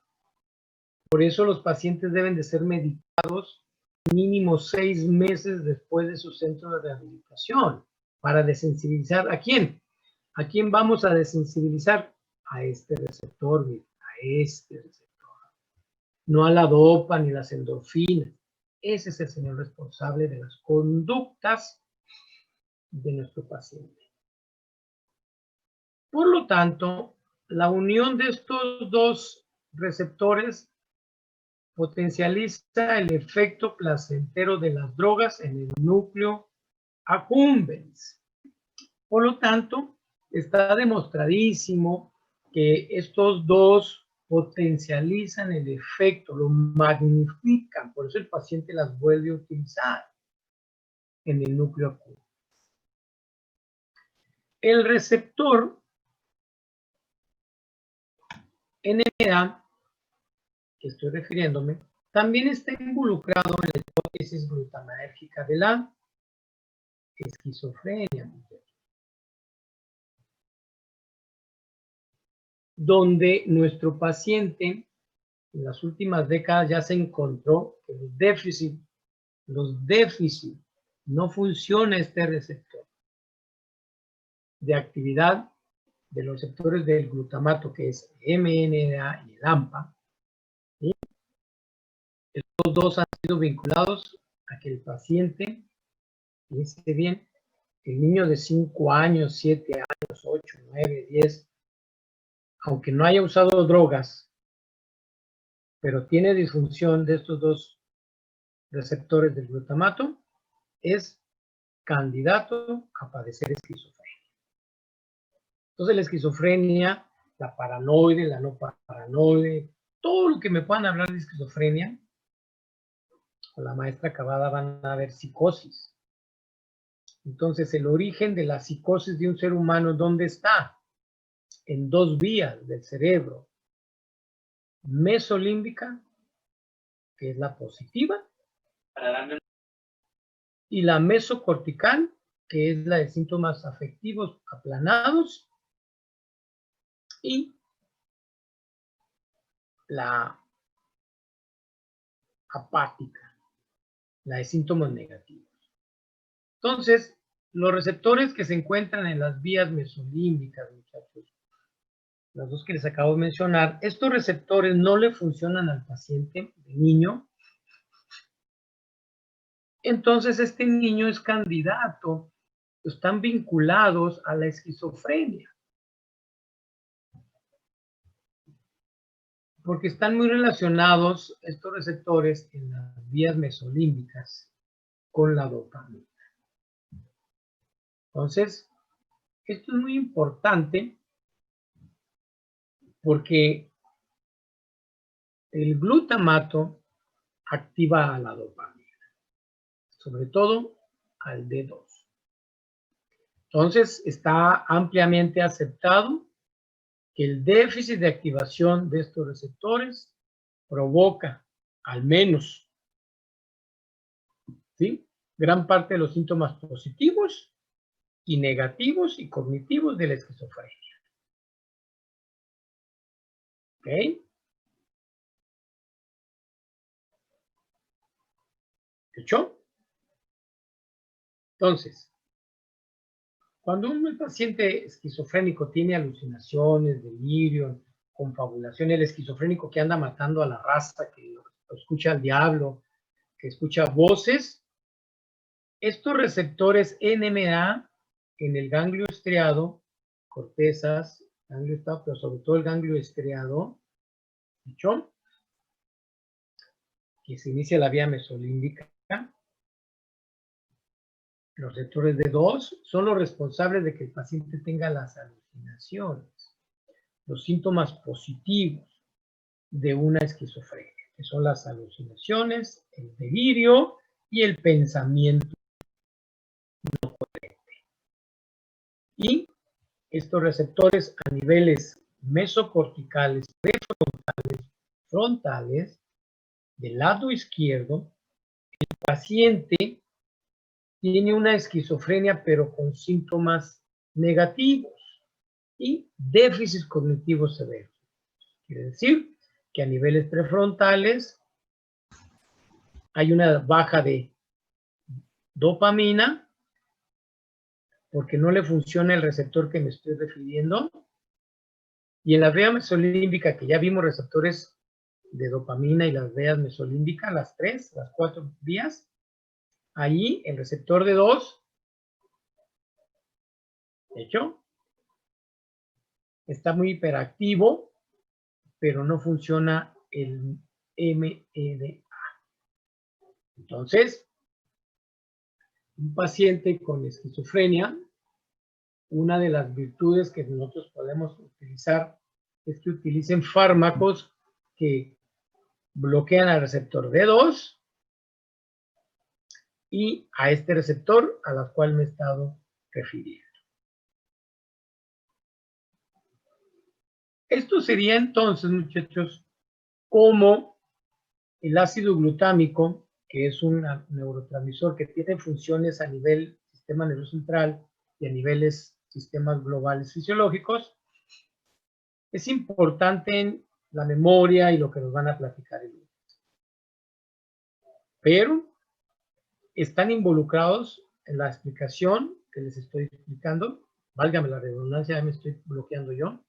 Por eso los pacientes deben de ser medicados mínimo 6 meses después de su centro de rehabilitación para desensibilizar. ¿A quién? ¿A quién vamos a desensibilizar? A este receptor, a este receptor. No a la dopa ni las endorfinas. Ese es el señor responsable de las conductas de nuestro paciente. Por lo tanto, la unión de estos dos receptores potencializa el efecto placentero de las drogas en el núcleo accumbens. Por lo tanto, está demostradísimo que estos dos potencializan el efecto, lo magnifican, por eso el paciente las vuelve a utilizar en el núcleo accumbens. El receptor NMDA, que estoy refiriéndome, también está involucrado en la hipótesis glutamatérgica de la esquizofrenia, donde nuestro paciente en las últimas décadas ya se encontró que los déficits, no funciona este receptor de actividad de los receptores del glutamato, que es MNDA y el AMPA. ¿Sí? Estos dos han sido vinculados a que el paciente, fíjense bien, el niño de 5 años, 7 años, 8, 9, 10, aunque no haya usado drogas, pero tiene disfunción de estos dos receptores del glutamato, es candidato a padecer esquizofrenia. Entonces la esquizofrenia, la paranoide, la no paranoide, todo lo que me puedan hablar de esquizofrenia, con la maestra acabada van a ver psicosis. Entonces el origen de la psicosis de un ser humano, ¿dónde está? En 2 vías del cerebro. Mesolímbica, que es la positiva, y la mesocortical, que es la de síntomas afectivos aplanados, y la apática, la de síntomas negativos. Entonces, los receptores que se encuentran en las vías mesolímbicas, muchachos, las dos que les acabo de mencionar, estos receptores no le funcionan al paciente de niño. Entonces, este niño es candidato, están vinculados a la esquizofrenia. Porque están muy relacionados estos receptores en las vías mesolímbicas con la dopamina. Entonces, esto es muy importante porque el glutamato activa a la dopamina, sobre todo al D2. Entonces, está ampliamente aceptado que el déficit de activación de estos receptores provoca al menos, ¿sí?, gran parte de los síntomas positivos y negativos y cognitivos de la esquizofrenia. ¿Ok? ¿Hecho? Entonces, cuando un paciente esquizofrénico tiene alucinaciones, delirio, confabulación, el esquizofrénico que anda matando a la raza, que escucha al diablo, que escucha voces, estos receptores NMDA en el ganglio estriado, cortezas, ganglio estriado, pero sobre todo el ganglio estriado, ¿hecho?, que se inicia la vía mesolímbica. Los receptores D2 son los responsables de que el paciente tenga las alucinaciones, los síntomas positivos de una esquizofrenia. que son las alucinaciones, el delirio y el pensamiento no coherente. Y estos receptores a niveles mesocorticales, prefrontales, frontales, del lado izquierdo, el paciente tiene una esquizofrenia pero con síntomas negativos y déficits cognitivos severos. Quiere decir que a niveles prefrontales hay una baja de dopamina porque no le funciona el receptor que me estoy refiriendo. Y en la vía mesolímbica, que ya vimos receptores de dopamina y las vías mesolímbicas, las 4 vías, ahí el receptor de 2, de hecho, está muy hiperactivo, pero no funciona el MEDA. Entonces, un paciente con esquizofrenia, una de las virtudes que nosotros podemos utilizar es que utilicen fármacos que bloquean al receptor D2 y a este receptor a la cual me he estado refiriendo. Esto sería entonces, muchachos, como el ácido glutámico, que es un neurotransmisor que tiene funciones a nivel sistema nervioso central y a niveles sistemas globales fisiológicos, es importante en la memoria y lo que nos van a platicar el lunes. Pero están involucrados en la explicación que les estoy explicando, válgame la redundancia, ya me estoy bloqueando yo.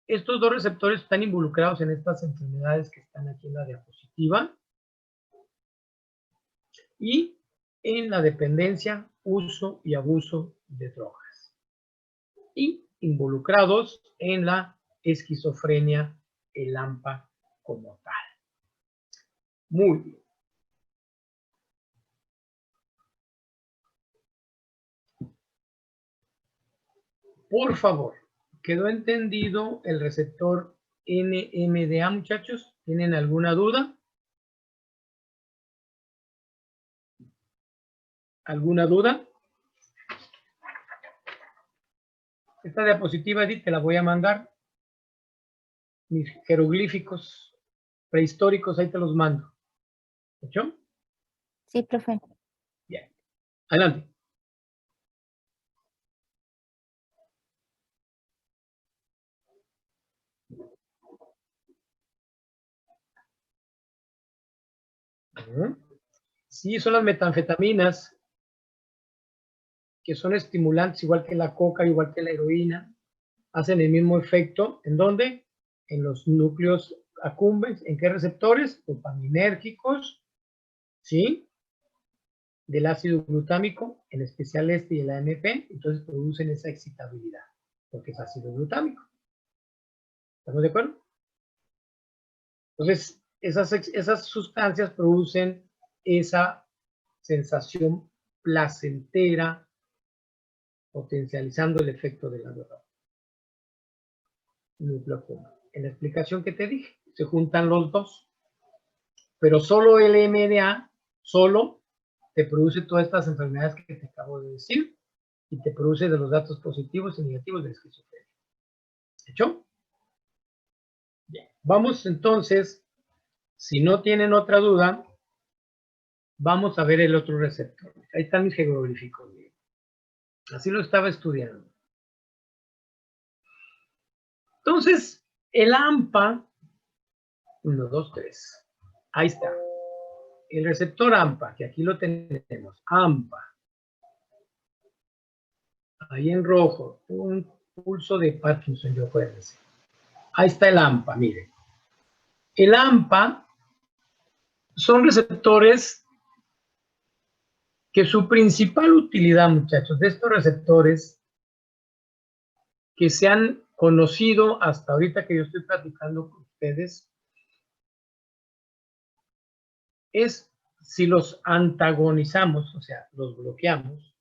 Estos dos receptores están involucrados en estas enfermedades que están aquí en la diapositiva y en la dependencia, uso y abuso de drogas. Y involucrados en la esquizofrenia, el AMPA como tal. Muy bien. Por favor, ¿quedó entendido el receptor NMDA, muchachos? ¿Tienen alguna duda? ¿Alguna duda? Esta diapositiva, Edith, te la voy a mandar. Mis jeroglíficos prehistóricos, ahí te los mando. ¿Hecho? Sí, profe. Bien. Adelante. Sí, son las metanfetaminas, que son estimulantes igual que la coca, igual que la heroína. Hacen el mismo efecto. ¿En dónde? En los núcleos accumbens. ¿En qué receptores? Dopaminérgicos, ¿sí? Del ácido glutámico, en especial este y el AMP. Entonces producen esa excitabilidad, porque es ácido glutámico. ¿Estamos de acuerdo? Entonces, esas sustancias producen esa sensación placentera, potencializando el efecto de la droga. Núcleo accumbens. En la explicación que te dije, se juntan los dos, pero solo el MDA, solo te produce todas estas enfermedades que te acabo de decir y te produce de los datos positivos y negativos de la esquizofrenia. ¿Hecho? Bien. Vamos entonces, si no tienen otra duda, vamos a ver el otro receptor. Ahí están mis jeroglíficos. Así lo estaba estudiando. Entonces, el AMPA, 1, 2, 3. Ahí está. El receptor AMPA, que aquí lo tenemos. AMPA. Ahí en rojo. Un pulso de Parkinson, yo puedo decir. Ahí está el AMPA, miren. El AMPA son receptores que su principal utilidad, muchachos, de estos receptores que se han conocido hasta ahorita que yo estoy platicando con ustedes, es si los antagonizamos, o sea, los bloqueamos.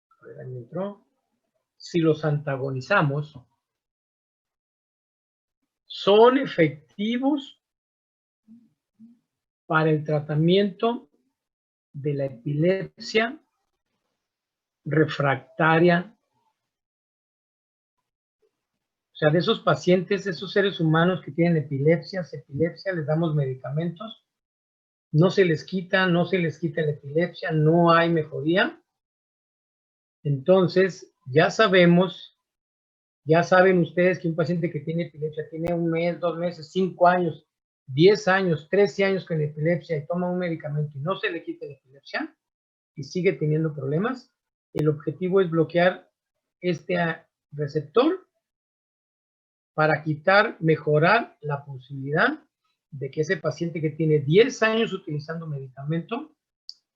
A ver, ahí entró. Si los antagonizamos, son efectivos para el tratamiento de la epilepsia refractaria. O sea, de esos pacientes, esos seres humanos que tienen epilepsia, les damos medicamentos, no se les quita la epilepsia, no hay mejoría. Entonces, ya saben ustedes que un paciente que tiene epilepsia tiene 1 mes, 2 meses, 5 años, 10 años, 13 años con epilepsia y toma un medicamento y no se le quita la epilepsia y sigue teniendo problemas. El objetivo es bloquear este receptor para mejorar la posibilidad de que ese paciente que tiene 10 años utilizando medicamento,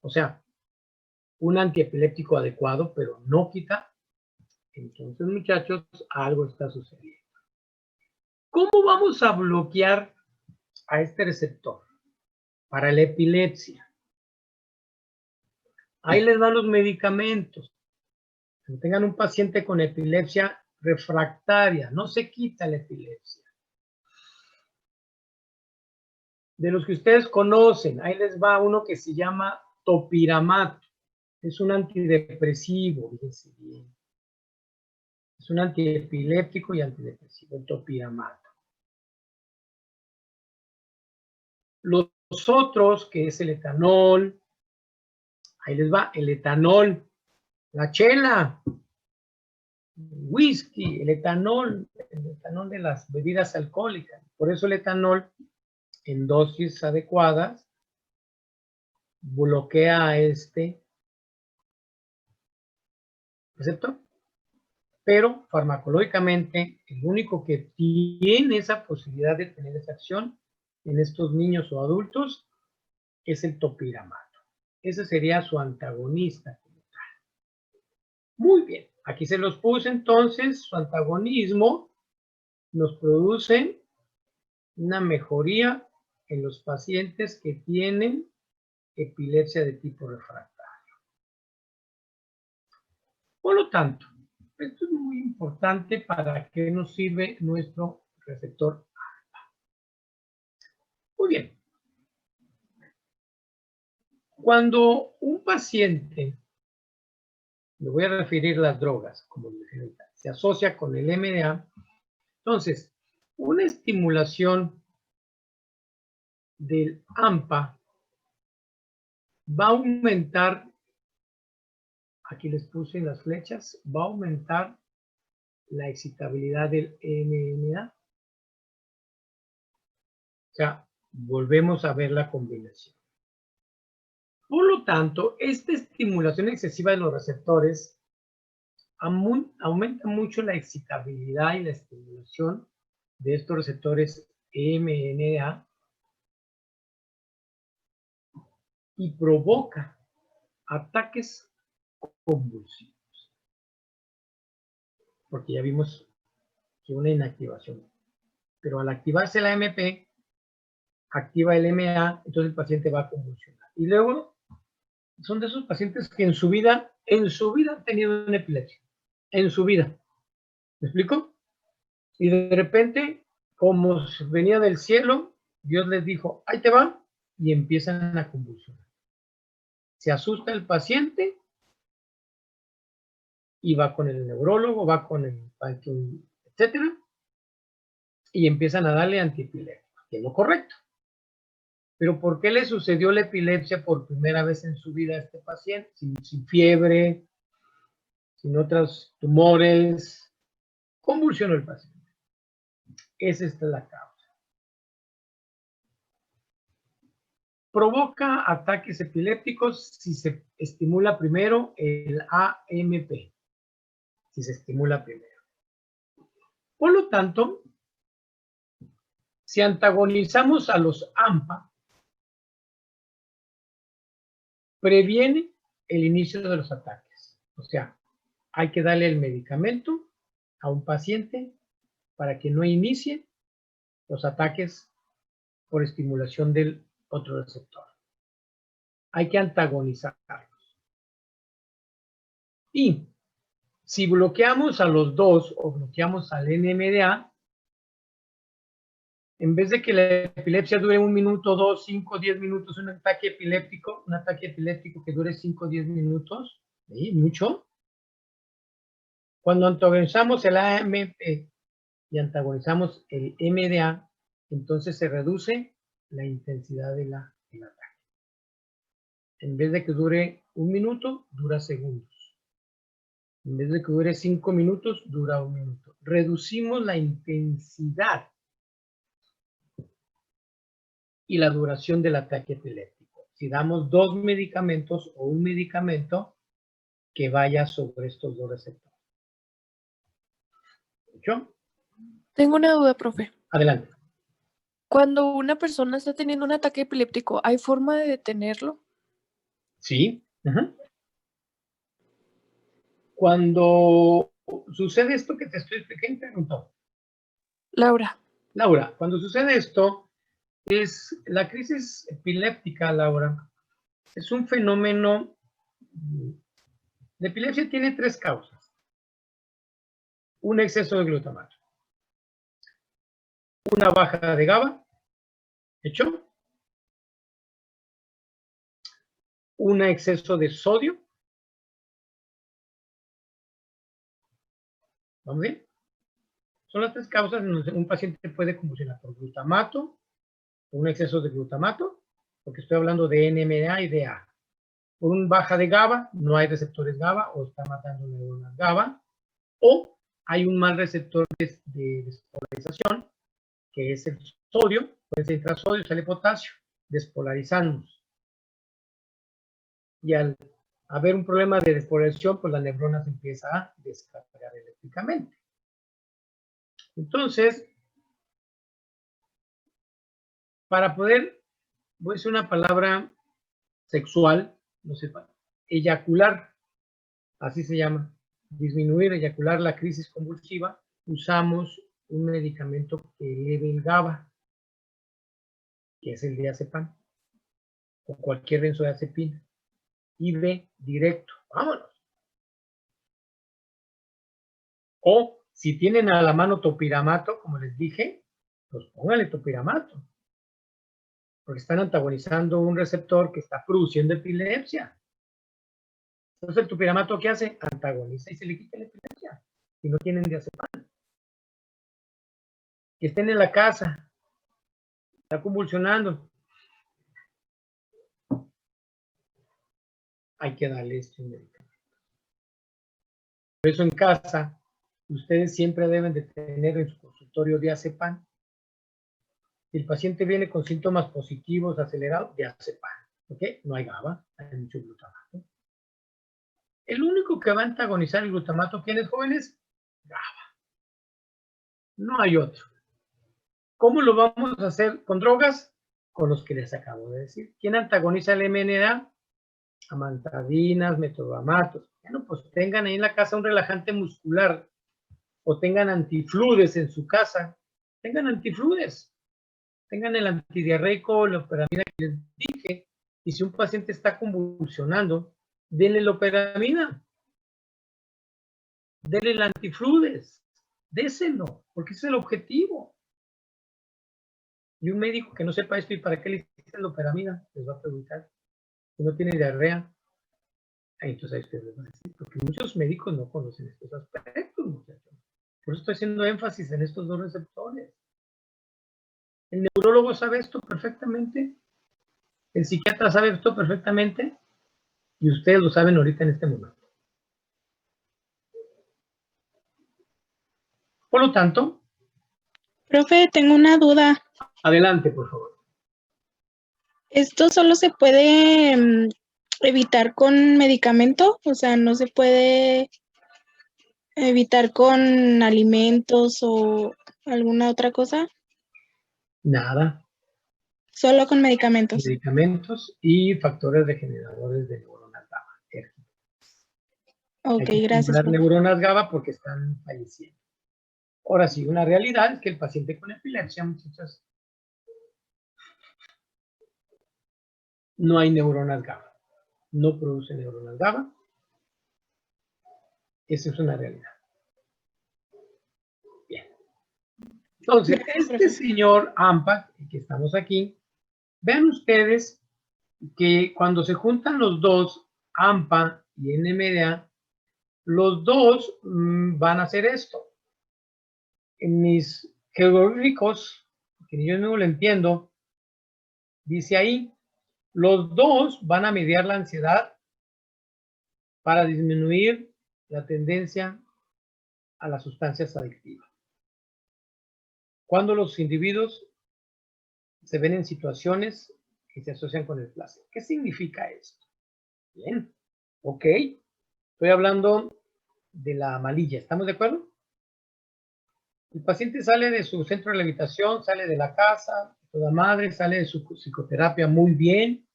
o sea, un antiepiléptico adecuado, pero no quita, entonces, muchachos, algo está sucediendo. ¿Cómo vamos a bloquear a este receptor para la epilepsia? Ahí les dan los medicamentos. Cuando tengan un paciente con epilepsia refractaria, no se quita la epilepsia. De los que ustedes conocen, ahí les va uno que se llama topiramato. Es un antidepresivo, fíjense bien. Es un antiepiléptico y antidepresivo, el topiramato. Los otros, que es el etanol, ahí les va el etanol, la chela, whisky, el etanol de las bebidas alcohólicas. Por eso el etanol, en dosis adecuadas, bloquea a este receptor. Pero farmacológicamente, el único que tiene esa posibilidad de tener esa acción en estos niños o adultos es el topiramato. Ese sería su antagonista. Muy bien, aquí se los puse entonces. Su antagonismo nos produce una mejoría en los pacientes que tienen epilepsia de tipo refractario. Por lo tanto, esto es muy importante para qué nos sirve nuestro receptor alfa. Muy bien. Cuando un paciente, me voy a referir a las drogas, como se asocia con el MDA, entonces, una estimulación del AMPA va a aumentar, aquí les puse las flechas, va a aumentar la excitabilidad del NMDA. O sea, volvemos a ver la combinación. Por lo tanto, esta estimulación excesiva de los receptores aumenta mucho la excitabilidad y la estimulación de estos receptores MNA y provoca ataques convulsivos. Porque ya vimos que una inactivación. Pero al activarse la MP, activa el MA, entonces el paciente va a convulsionar. Y luego son de esos pacientes que en su vida han tenido una epilepsia. En su vida. ¿Me explico? Y de repente, como venía del cielo, Dios les dijo, ahí te va, y empiezan a convulsionar. Se asusta el paciente y va con el neurólogo, va con el etcétera, y empiezan a darle antiepilépticos, que es lo correcto. Pero ¿por qué le sucedió la epilepsia por primera vez en su vida a este paciente? Sin fiebre, sin otros tumores, convulsionó el paciente. Esa es la causa. Provoca ataques epilépticos si se estimula primero el AMP. Si se estimula primero. Por lo tanto, si antagonizamos a los AMPA, previene el inicio de los ataques. O sea, hay que darle el medicamento a un paciente para que no inicie los ataques por estimulación del otro receptor. Hay que antagonizarlos. Y si bloqueamos a los dos o bloqueamos al NMDA, En vez de que la epilepsia dure 1 minuto, 2, 5, 10 minutos, un ataque epiléptico que dure 5, 10 minutos, ¿sí? Mucho. Cuando antagonizamos el AMP y antagonizamos el MDA, entonces se reduce la intensidad del ataque. En vez de que dure 1 minuto, dura segundos. En vez de que dure 5 minutos, dura 1 minuto. Reducimos la intensidad y la duración del ataque epiléptico. Si damos 2 medicamentos o un medicamento que vaya sobre estos 2 receptores. ¿Escuchó? Tengo una duda, profe. Adelante. Cuando una persona está teniendo un ataque epiléptico, ¿hay forma de detenerlo? Sí. Cuando sucede esto que te estoy explicando, ¿quién preguntó? Laura. Laura, cuando sucede esto, es la crisis epiléptica, Laura, es un fenómeno. La epilepsia tiene 3 causas. Un exceso de glutamato, una baja de GABA, ¿hecho? Un exceso de sodio. ¿Vamos bien? Son las 3 causas en donde un paciente puede convulsionar por glutamato, un exceso de glutamato, porque estoy hablando de NMDA y DA. Por un baja de GABA, no hay receptores GABA o está matando neuronas GABA, o hay un mal receptor de despolarización, que es el sodio, puede ser intrasodio, sale potasio, despolarizamos. Y al haber un problema de despolarización, pues la neurona se empieza a descargar eléctricamente. Entonces, para poder, voy a decir una palabra sexual, no sepa, eyacular, así se llama, disminuir, eyacular la crisis convulsiva, usamos un medicamento que eleve el GABA, que es el diazepam, o cualquier benzodiazepina. IV directo, vámonos. O si tienen a la mano topiramato, como les dije, pues pónganle topiramato, porque están antagonizando un receptor que está produciendo epilepsia. Entonces el topiramato, ¿qué hace? Antagoniza y se le quita la epilepsia, si no tienen diazepam. Que estén en la casa, está convulsionando, hay que darle este medicamento. Por eso en casa, ustedes siempre deben de tener en su consultorio diazepam. Si el paciente viene con síntomas positivos, acelerados, diazepam. ¿Ok? No hay GABA, hay mucho glutamato. El único que va a antagonizar el glutamato, ¿quiénes jóvenes? GABA. No hay otro. ¿Cómo lo vamos a hacer con drogas? Con los que les acabo de decir. ¿Quién antagoniza el MNA? Amantadinas, metobamatos. Bueno, pues tengan ahí en la casa un relajante muscular o tengan antifludes en su casa. Tengan antifludes. Tengan el antidiarreico, la loperamida que les dije. Y si un paciente está convulsionando, denle loperamida. Denle el antifludes. Déselo, porque ese es el objetivo. Y un médico que no sepa esto y para qué le hiciste loperamida, les va a preguntar. Si no tiene diarrea, entonces ahí ustedes les van a decir, porque muchos médicos no conocen estos aspectos, muchachos. Por eso estoy haciendo énfasis en estos 2 receptores. El neurólogo sabe esto perfectamente, el psiquiatra sabe esto perfectamente, y ustedes lo saben ahorita en este momento. Por lo tanto... Profe, tengo una duda. Adelante, por favor. ¿Esto solo se puede evitar con medicamento? O sea, ¿no se puede evitar con alimentos o alguna otra cosa? Nada. Solo con medicamentos. Medicamentos y factores regeneradores de neuronas GABA. Ok, Hay que gracias. estimular neuronas GABA porque están falleciendo. Ahora sí, una realidad es que el paciente con epilepsia, muchachos, no hay neuronas GABA. No produce neuronas GABA. Esa es una realidad. Bien. Entonces, Gracias, este profe. señor AMPA, que estamos aquí, vean ustedes que cuando se juntan los dos, AMPA y NMDA, los dos van a hacer esto. En mis jeroglíficos, que yo no lo entiendo, dice ahí, los dos van a mediar la ansiedad para disminuir la tendencia a las sustancias adictivas. Cuando los individuos se ven en situaciones que se asocian con el placer. ¿Qué significa esto? Bien, ok. Estoy hablando de la malilla, ¿estamos de acuerdo? El paciente sale de su centro de rehabilitación, sale de la casa, toda madre, sale de su psicoterapia muy bien.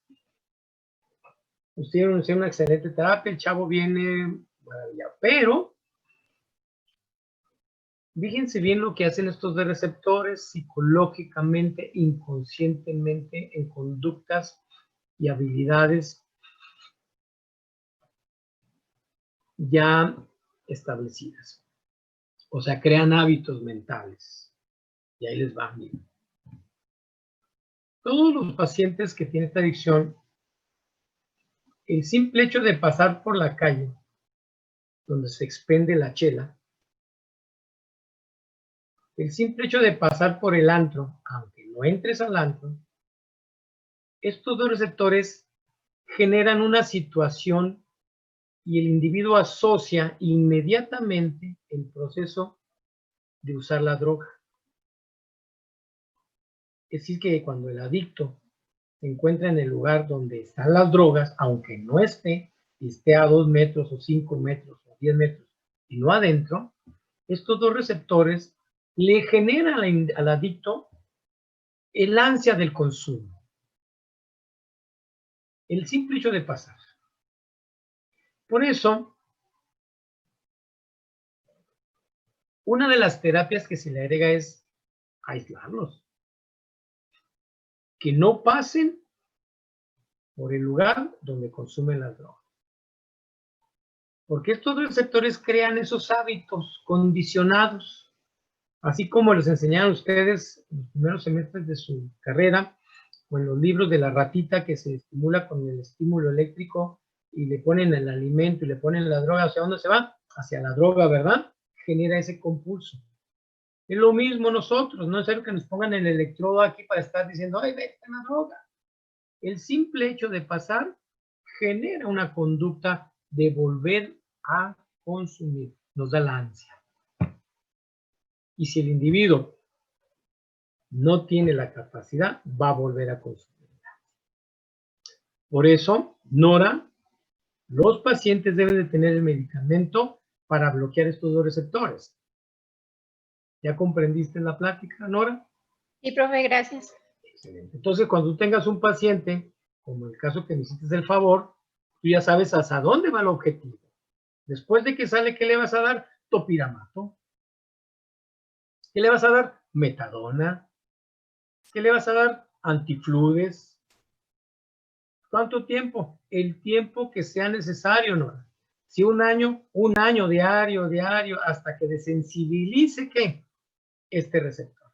Usted tiene una excelente terapia, el chavo viene maravillado, pero fíjense bien lo que hacen estos dos receptores psicológicamente, inconscientemente, en conductas y habilidades ya establecidas. O sea, crean hábitos mentales. Y ahí les va bien. Todos los pacientes que tienen esta adicción, el simple hecho de pasar por la calle, donde se expende la chela, el simple hecho de pasar por el antro, aunque no entres al antro, estos dos receptores generan una situación y el individuo asocia inmediatamente el proceso de usar la droga. Es decir, que cuando el adicto se encuentra en el lugar donde están las drogas, aunque no esté, y esté a 2 metros o 5 metros o 10 metros, y no adentro, estos dos receptores le generan al adicto el ansia del consumo. El simple hecho de pasar. Por eso, una de las terapias que se le agrega es aislarlos. Que no pasen por el lugar donde consumen las drogas. Porque estos receptores crean esos hábitos condicionados. Así como les enseñaron ustedes en los primeros semestres de su carrera, o en los libros de la ratita que se estimula con el estímulo eléctrico y le ponen el alimento y le ponen la droga, ¿hacia dónde se va? Hacia la droga, ¿verdad? Genera ese compulso. Es lo mismo nosotros, no es necesario que nos pongan el electrodo aquí para estar diciendo, ¡ay, vete a la droga! El simple hecho de pasar genera una conducta de volver a consumir, nos da la ansia. Y si el individuo no tiene la capacidad, va a volver a consumir. Por eso, Nora, los pacientes deben de tener el medicamento para bloquear estos dos receptores. ¿Ya comprendiste la plática, Nora? Sí, profe, gracias. Excelente. Entonces, cuando tú tengas un paciente, como el caso que me hiciste el favor, tú ya sabes hasta dónde va el objetivo. Después de que sale, ¿qué le vas a dar? Topiramato. ¿Qué le vas a dar? Metadona. ¿Qué le vas a dar? Antifludes. ¿Cuánto tiempo? El tiempo que sea necesario, Nora. Si un año diario, hasta que desensibilice, ¿qué? Este receptor.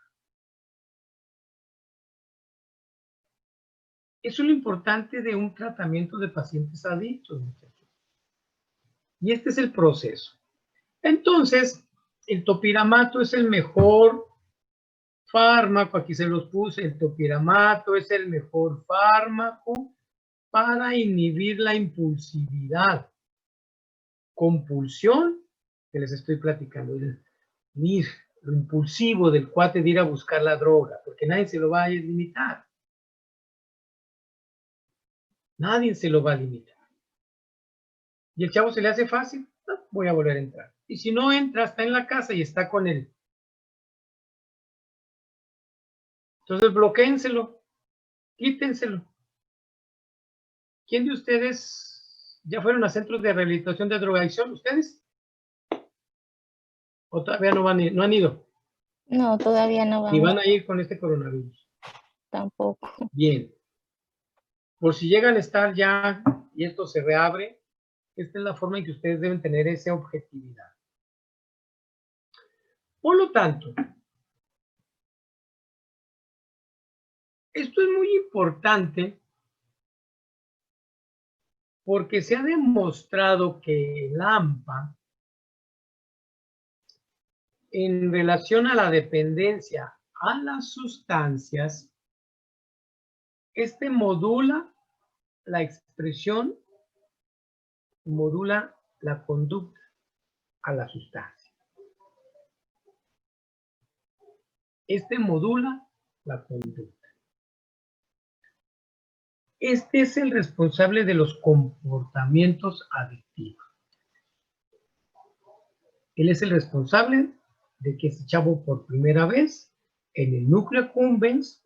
Eso es lo importante de un tratamiento de pacientes adictos, muchachos. Y este es el proceso. Entonces, el topiramato es el mejor fármaco, aquí se los puse, el topiramato es el mejor fármaco para inhibir la impulsividad, compulsión, que les estoy platicando, lo impulsivo del cuate de ir a buscar la droga, porque nadie se lo va a limitar. Nadie se lo va a limitar. Y el chavo se le hace fácil, no, voy a volver a entrar. Y si no entra, está en la casa y está con él. Entonces bloquéenselo, quítenselo. ¿Quién de ustedes ya fueron a centros de rehabilitación de drogadicción? ¿Ustedes? ¿O todavía no han ido? No, todavía no Ni vamos. van a ir con este coronavirus. Tampoco. Bien. Por si llegan a estar ya y esto se reabre, esta es la forma en que ustedes deben tener esa objetividad. Por lo tanto, Esto es muy importante porque se ha demostrado que el AMPA, en relación a la dependencia a las sustancias, este modula la expresión, modula la conducta a la sustancia. Este modula la conducta. Este es el responsable de los comportamientos adictivos. Él es el responsable de que ese chavo por primera vez en el núcleo accumbens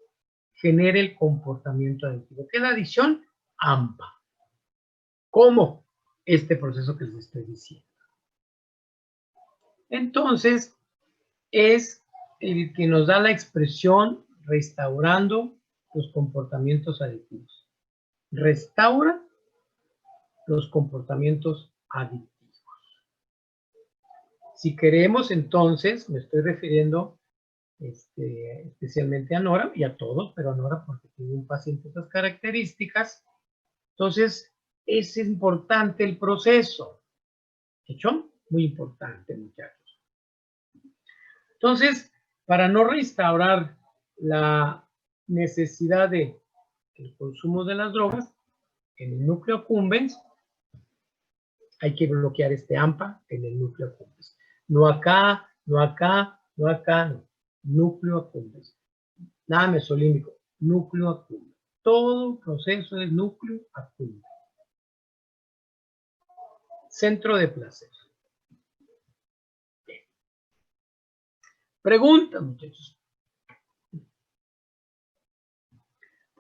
genere el comportamiento adictivo. ¿Qué es la adicción? AMPA. ¿Cómo? Este proceso que les estoy diciendo. Entonces, es el que nos da la expresión restaurando los comportamientos adictivos. Restaura los comportamientos adictivos. Si queremos, entonces, me estoy refiriendo especialmente a Nora y a todos, pero a Nora porque tiene un paciente estas características. Entonces, es importante el proceso. ¿Hecho? Muy importante, muchachos. Entonces, para no restaurar la necesidad de el consumo de las drogas, en el núcleo accumbens hay que bloquear este AMPA en el núcleo accumbens. No acá, no acá, no acá, no. Núcleo accumbens. Nada mesolímbico, núcleo accumbens. Todo proceso es núcleo accumbens. Centro de placer. Bien. Pregunta, muchachos.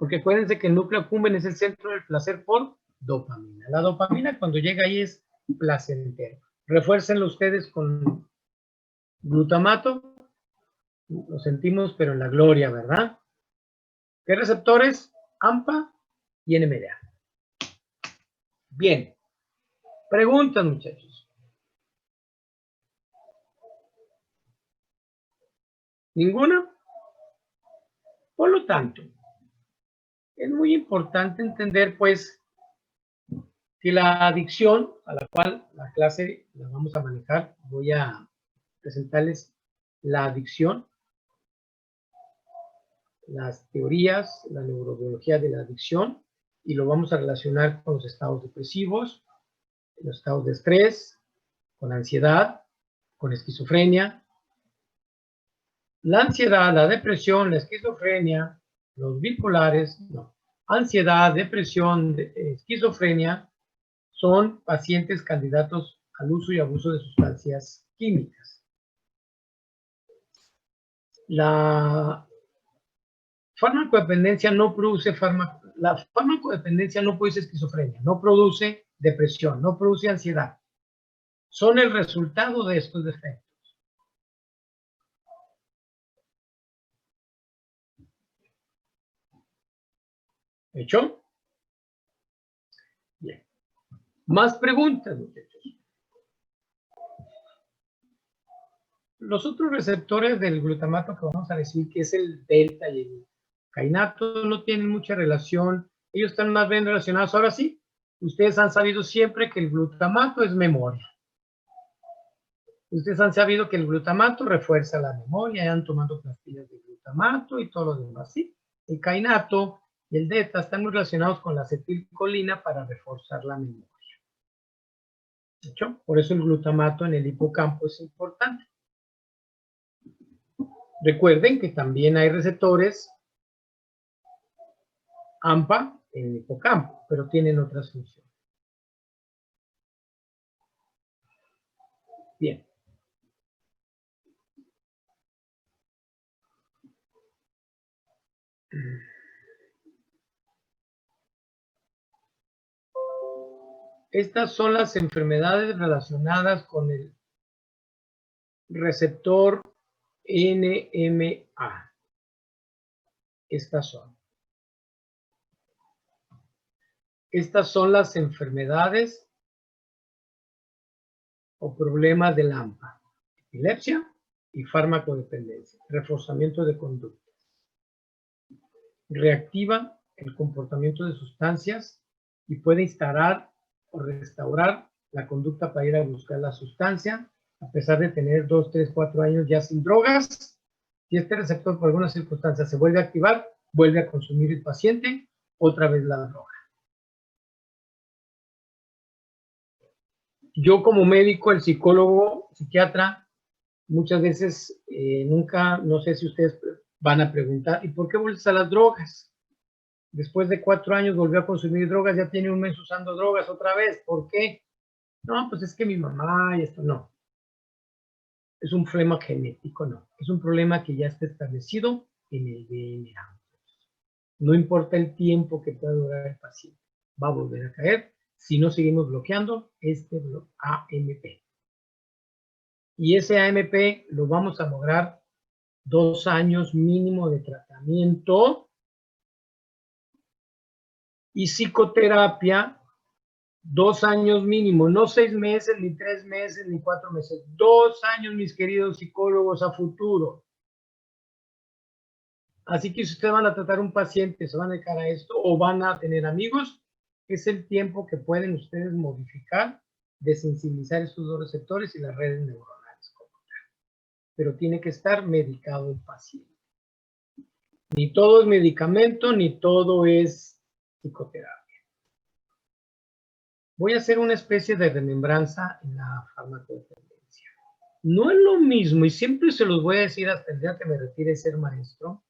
Porque acuérdense que el núcleo accumbens es el centro del placer por dopamina. La dopamina cuando llega ahí es placentero. Refuércenlo ustedes con glutamato. Lo sentimos, pero en la gloria, ¿verdad? ¿Qué receptores? AMPA y NMDA. Bien. Preguntas, muchachos. ¿Ninguna? Por lo tanto, es muy importante entender, pues, que la adicción, a la cual la clase la vamos a manejar, voy a presentarles la adicción, las teorías, la neurobiología de la adicción, y lo vamos a relacionar con los estados depresivos, los estados de estrés, con ansiedad, con esquizofrenia. La ansiedad, la depresión, la esquizofrenia, los bipolares, no. Ansiedad, depresión, esquizofrenia, son pacientes candidatos al uso y abuso de sustancias químicas. La farmacodependencia no produce la farmacodependencia no produce esquizofrenia, no produce depresión, no produce ansiedad. Son el resultado de estos defectos. ¿Hecho? Bien. Más preguntas, muchachos. Los otros receptores del glutamato que vamos a decir que es el delta y el kainato no tienen mucha relación. Ellos están más bien relacionados. Ahora sí, ustedes han sabido siempre que el glutamato es memoria. Ustedes han sabido que el glutamato refuerza la memoria, ya han tomado pastillas de glutamato y todo lo demás, ¿sí? El kainato y el delta están muy relacionados con la acetilcolina para reforzar la memoria. ¿Hecho? Por eso el glutamato en el hipocampo es importante. Recuerden que también hay receptores AMPA en el hipocampo, pero tienen otras funciones. Bien. Estas son las enfermedades relacionadas con el receptor NMA. Estas son las enfermedades o problemas del AMPA. Epilepsia y farmacodependencia. Reforzamiento de conductas. reactiva el comportamiento de sustancias y puede instalar o restaurar la conducta para ir a buscar la sustancia, a pesar de tener 2, 3, 4 años ya sin drogas. Si este receptor por alguna circunstancia se vuelve a activar, vuelve a consumir el paciente otra vez la droga. Yo como médico, el psicólogo, psiquiatra, muchas veces nunca, no sé si ustedes van a preguntar, ¿y por qué vuelves a las drogas? Después de 4 años volvió a consumir drogas, ya tiene un mes usando drogas otra vez, ¿por qué? No, pues es que mi mamá y esto, no. Es un problema genético, no. Es un problema que ya está establecido en el DNA. No importa el tiempo que pueda durar el paciente, va a volver a caer si no seguimos bloqueando este AMP. Y ese AMP lo vamos a lograr 2 años mínimo de tratamiento y psicoterapia 2 años mínimo, no 6 meses, ni 3 meses, ni 4 meses. 2 años, mis queridos psicólogos, a futuro. Así que si ustedes van a tratar un paciente, se van a dedicar a esto, o van a tener amigos, es el tiempo que pueden ustedes modificar, desensibilizar estos 2 receptores y las redes neuronales. Pero tiene que estar medicado el paciente. Ni todo es medicamento, ni todo es psicoterapia. Voy a hacer una especie de remembranza en la farmacodependencia. No es lo mismo, y siempre se los voy a decir hasta el día que me retire de ser maestro,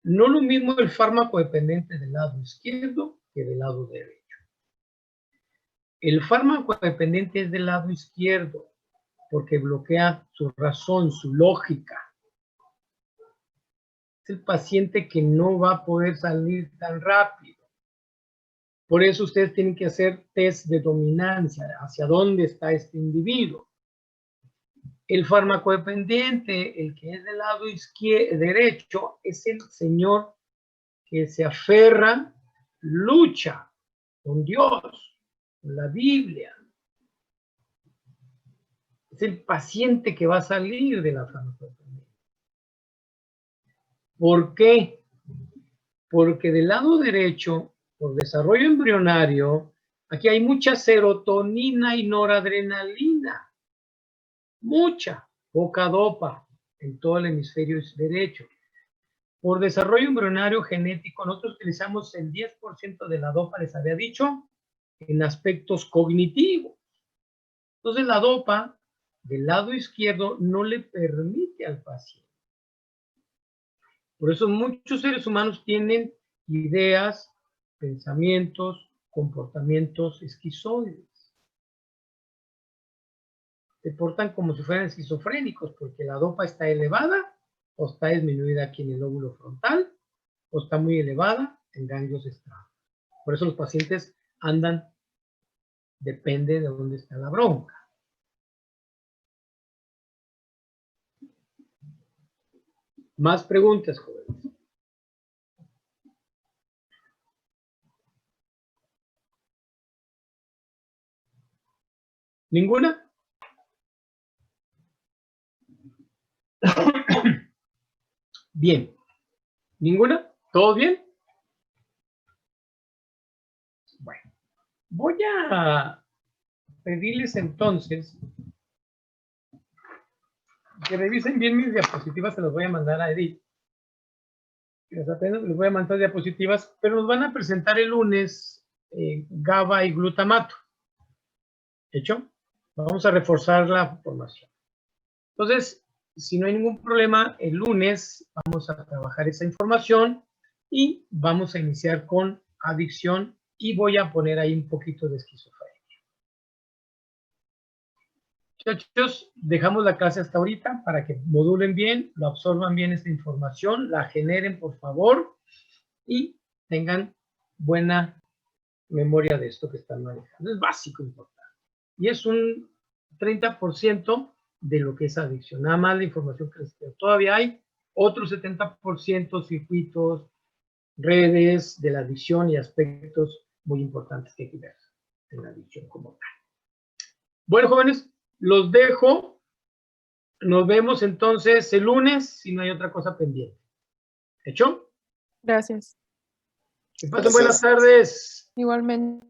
no es lo mismo el fármaco dependiente del lado izquierdo que del lado derecho. El fármaco dependiente es del lado izquierdo porque bloquea su razón, su lógica. Es el paciente que no va a poder salir tan rápido. Por eso ustedes tienen que hacer test de dominancia, hacia dónde está este individuo. El farmacodependiente, el que es del lado derecho, es el señor que se aferra, lucha con Dios, con la Biblia. Es el paciente que va a salir de la farmacodependencia. ¿Por qué? Porque del lado derecho, por desarrollo embrionario, aquí hay mucha serotonina y noradrenalina. Mucha, poca dopa en todo el hemisferio derecho. Por desarrollo embrionario genético, nosotros utilizamos el 10% de la dopa, les había dicho, en aspectos cognitivos. Entonces la dopa del lado izquierdo no le permite al paciente. Por eso muchos seres humanos tienen ideas, pensamientos, comportamientos esquizoides. Se portan como si fueran esquizofrénicos porque la dopa está elevada o está disminuida aquí en el lóbulo frontal o está muy elevada en ganglios estratos. Por eso los pacientes andan, depende de dónde está la bronca. Más preguntas, jóvenes. ¿Ninguna? Bien. ¿Ninguna? ¿Todo bien? Bueno, voy a pedirles entonces que revisen bien mis diapositivas, se las voy a mandar a Edith. Apenas les voy a mandar diapositivas, pero nos van a presentar el lunes GABA y glutamato. ¿Hecho? Vamos a reforzar la formación. Entonces, si no hay ningún problema, el lunes vamos a trabajar esa información y vamos a iniciar con adicción y voy a poner ahí un poquito de esquizofrenia. Muchachos, dejamos la clase hasta ahorita para que modulen bien, lo absorban bien esta información, la generen por favor y tengan buena memoria de esto que están manejando. Es básico, importante. Y es un 30% de lo que es adicción. Nada más la información que les queda. Todavía hay otro 70% circuitos, redes de la adicción y aspectos muy importantes que hay que ver en la adicción como tal. Bueno, jóvenes, los dejo. Nos vemos entonces el lunes si no hay otra cosa pendiente. ¿Hecho? Gracias. Que pasen buenas tardes. Igualmente.